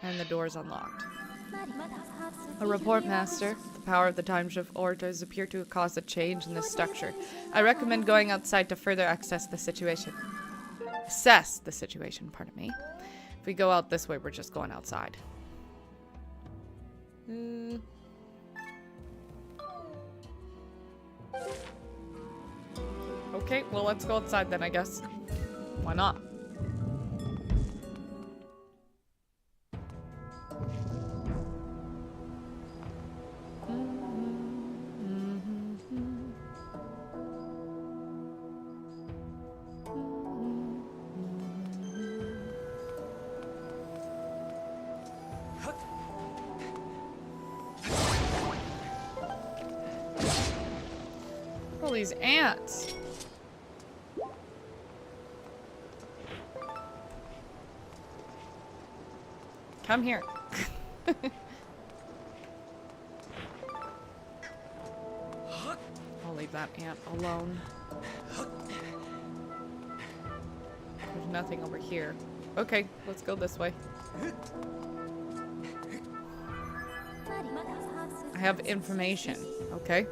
And the door's unlocked. A report, Master. The power of the time shift orders appear to have caused a change in this structure. I recommend going outside to further assess the situation. Assess the situation, pardon me. If we go out this way, we're just going outside. Okay, well, let's go outside then, I guess. Why not? All these ants. Come here. I'll leave that ant alone. There's nothing over here. Okay, let's go this way. I have information. Okay.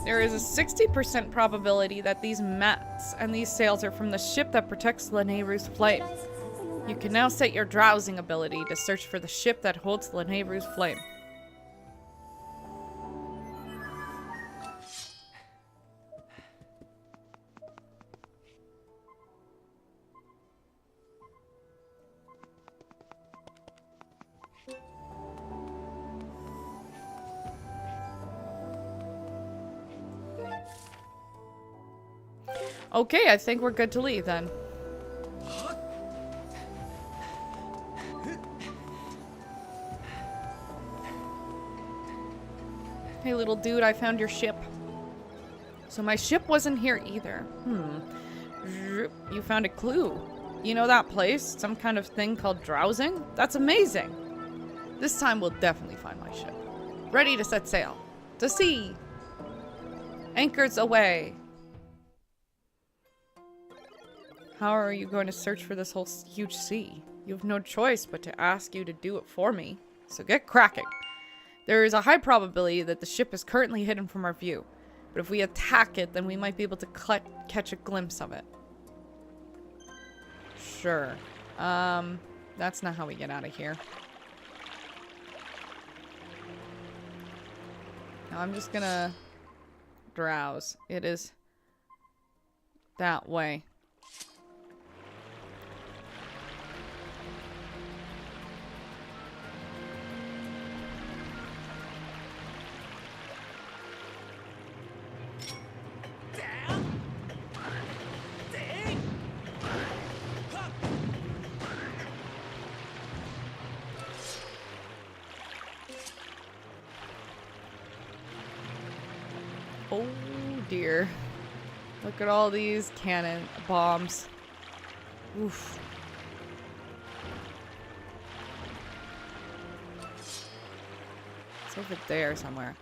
There is a 60% probability that these mats and these sails are from the ship that protects Lanayru's flame. You can now set your drowsing ability to search for the ship that holds Lanayru's flame. Okay, I think we're good to leave then. Hey, little dude, I found your ship. So my ship wasn't here either. You found a clue. You know that place? Some kind of thing called drowsing? That's amazing. This time we'll definitely find my ship. Ready to set sail. To sea. Anchors away. How are you going to search for this whole huge sea? You have no choice but to ask you to do it for me. So get cracking. There is a high probability that the ship is currently hidden from our view. But if we attack it, then we might be able to catch a glimpse of it. Sure. That's not how we get out of here. Now I'm just gonna drowse. It is that way. Oh dear. Look at all these cannon bombs. Oof. It's over there somewhere.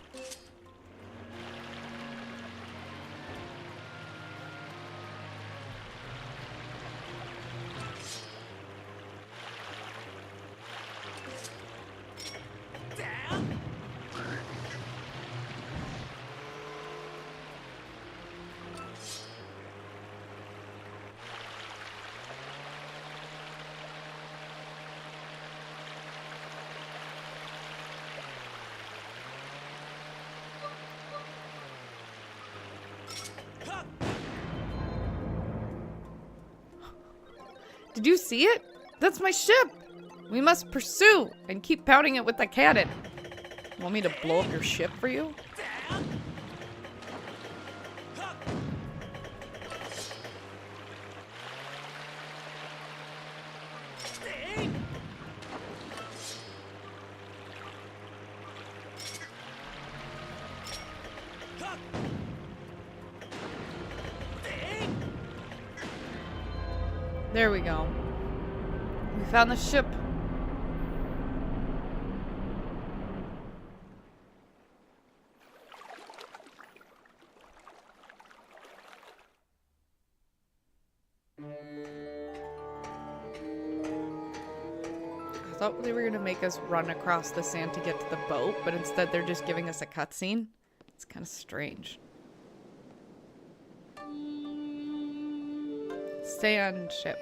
Did you see it? That's my ship! We must pursue and keep pounding it with the cannon. Want me to blow up your ship for you? There we go. We found the ship. I thought they were gonna make us run across the sand to get to the boat, but instead they're just giving us a cutscene. It's kind of strange. Sand ship.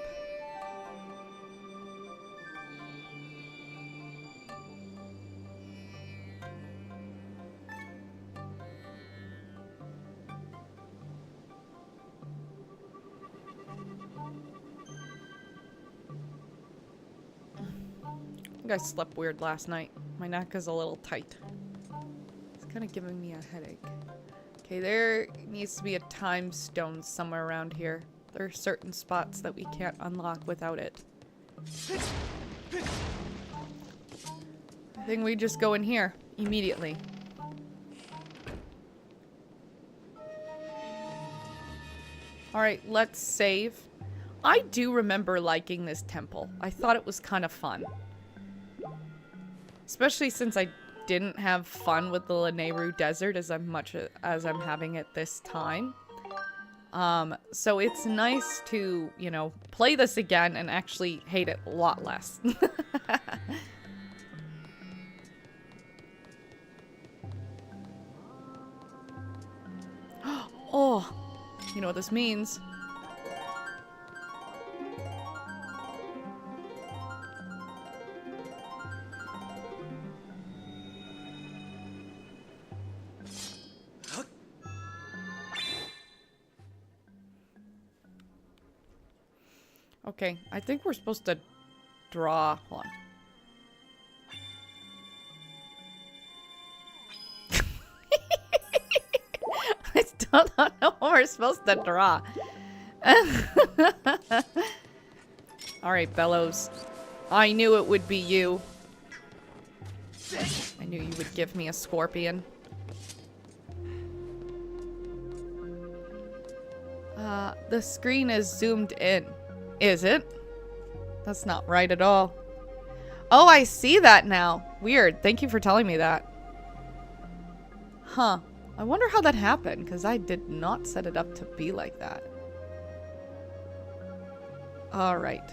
I think I slept weird last night. My neck is a little tight. It's kind of giving me a headache. Okay, there needs to be a time stone somewhere around here. There are certain spots that we can't unlock without it. I think we just go in here immediately. Alright, let's save. I do remember liking this temple. I thought it was kind of fun. Especially since I didn't have fun with the Lanayru Desert as much as I'm having it this time. So it's nice to, you know, play this again and actually hate it a lot less. Oh, you know what this means. Okay, I think we're supposed to draw. Hold on. I still don't know what we're supposed to draw. Alright, Bellows. I knew it would be you. I knew you would give me a scorpion. The screen is zoomed in. Is it? That's not right at all. Oh, I see that now. Weird. Thank you for telling me that. Huh. I wonder how that happened, because I did not set it up to be like that. Alright.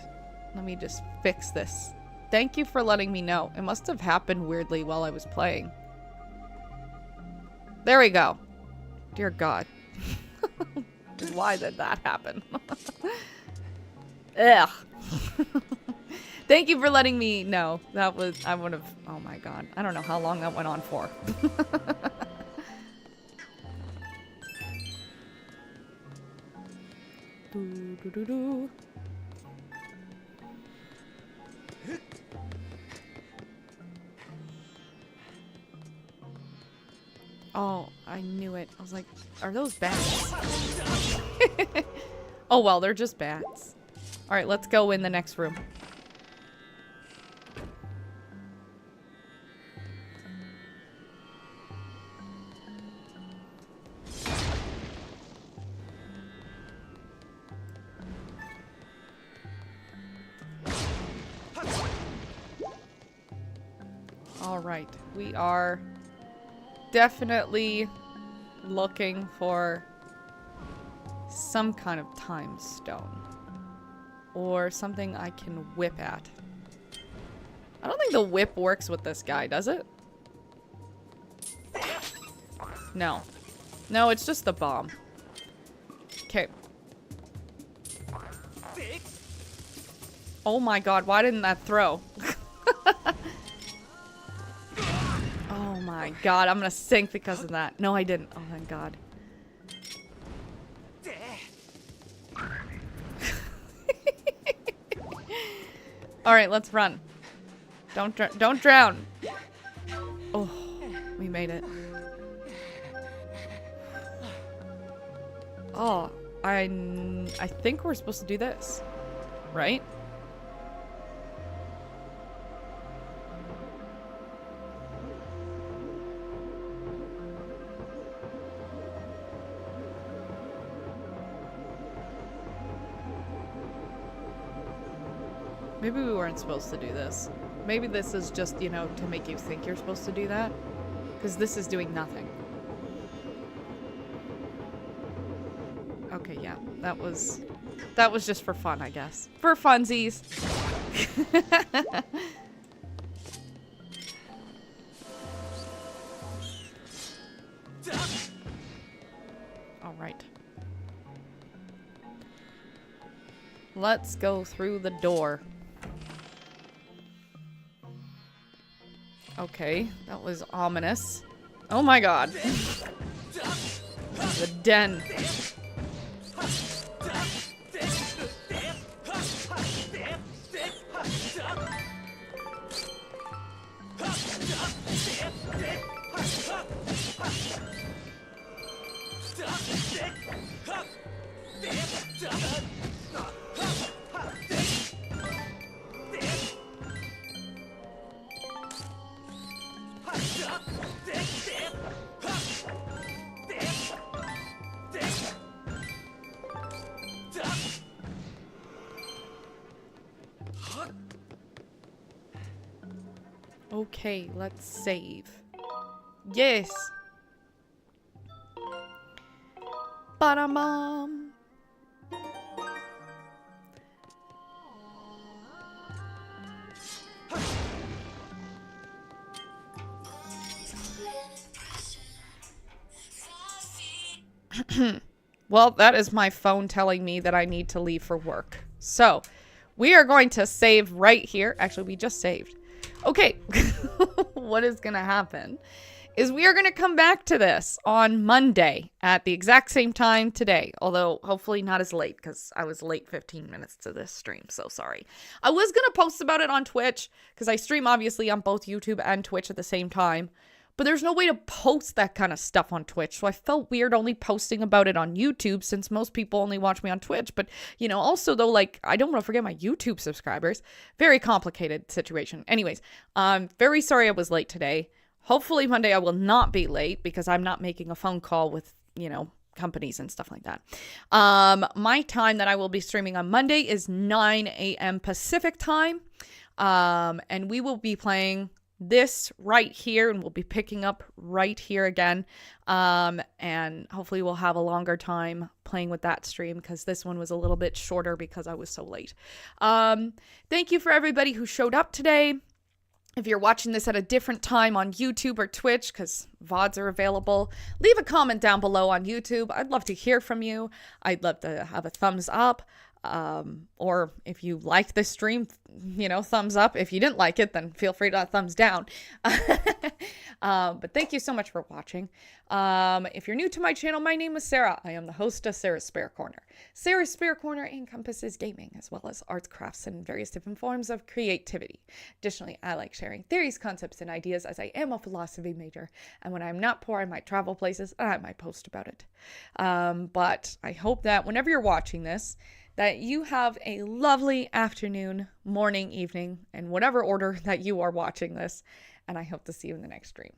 Let me just fix this. Thank you for letting me know. It must have happened weirdly while I was playing. There we go. Dear God. Why did that happen? Ugh. Thank you for letting me know. That was, I would have, oh my God. I don't know how long that went on for. Do, do, do, do. Oh, I knew it. I was like, are those bats? Oh, well, they're just bats. All right, let's go in the next room. All right, we are definitely looking for some kind of time stone or something I can whip at. I don't think the whip works with this guy, does it? No. No, it's just the bomb. Okay. Oh my God, why didn't that throw? Oh my God, I'm gonna sink because of that. No, I didn't. Oh thank God. All right, let's run. Don't drown. Oh, we made it. Oh, I think we're supposed to do this, right? Maybe we weren't supposed to do this. Maybe this is just, you know, to make you think you're supposed to do that. Because this is doing nothing. Okay, yeah. That was just for fun, I guess. For funsies. All right. Let's go through the door. Okay, that was ominous. Oh my God. The den. Okay, let's save. Yes. Ba-da-bum. Well, that is my phone telling me that I need to leave for work. So, we are going to save right here. Actually, we just saved. Okay, what is going to happen is we are going to come back to this on Monday at the exact same time today. Although, hopefully not as late because I was late 15 minutes to this stream. So sorry. I was going to post about it on Twitch because I stream obviously on both YouTube and Twitch at the same time. but there's no way to post that kind of stuff on Twitch. So I felt weird only posting about it on YouTube since most people only watch me on Twitch. But, you know, also though, like, I don't want to forget my YouTube subscribers. Very complicated situation. Anyways, I'm very sorry I was late today. Hopefully Monday I will not be late because I'm not making a phone call with, you know, companies and stuff like that. My time that I will be streaming on Monday is 9 a.m. Pacific time. And we will be playing this right here, and we'll be picking up right here again. And hopefully we'll have a longer time playing with that stream because this one was a little bit shorter because I was so late. Thank you for everybody who showed up today. If you're watching this at a different time on YouTube or Twitch, because VODs are available, leave a comment down below on YouTube. I'd love to hear from you. I'd love to have a thumbs up. Or if you like this stream, you know, thumbs up. If you didn't like it, then feel free to thumbs down. But thank you so much for watching. If you're new to my channel, my name is Sarah. I am the host of Sarah's Spare Corner. Sarah's Spare Corner encompasses gaming as well as arts, crafts, and various different forms of creativity. Additionally, I like sharing theories, concepts, and ideas as I am a philosophy major. And when I'm not poor, I might travel places and I might post about it. But I hope that whenever you're watching this, that you have a lovely afternoon, morning, evening, in whatever order that you are watching this. And I hope to see you in the next stream.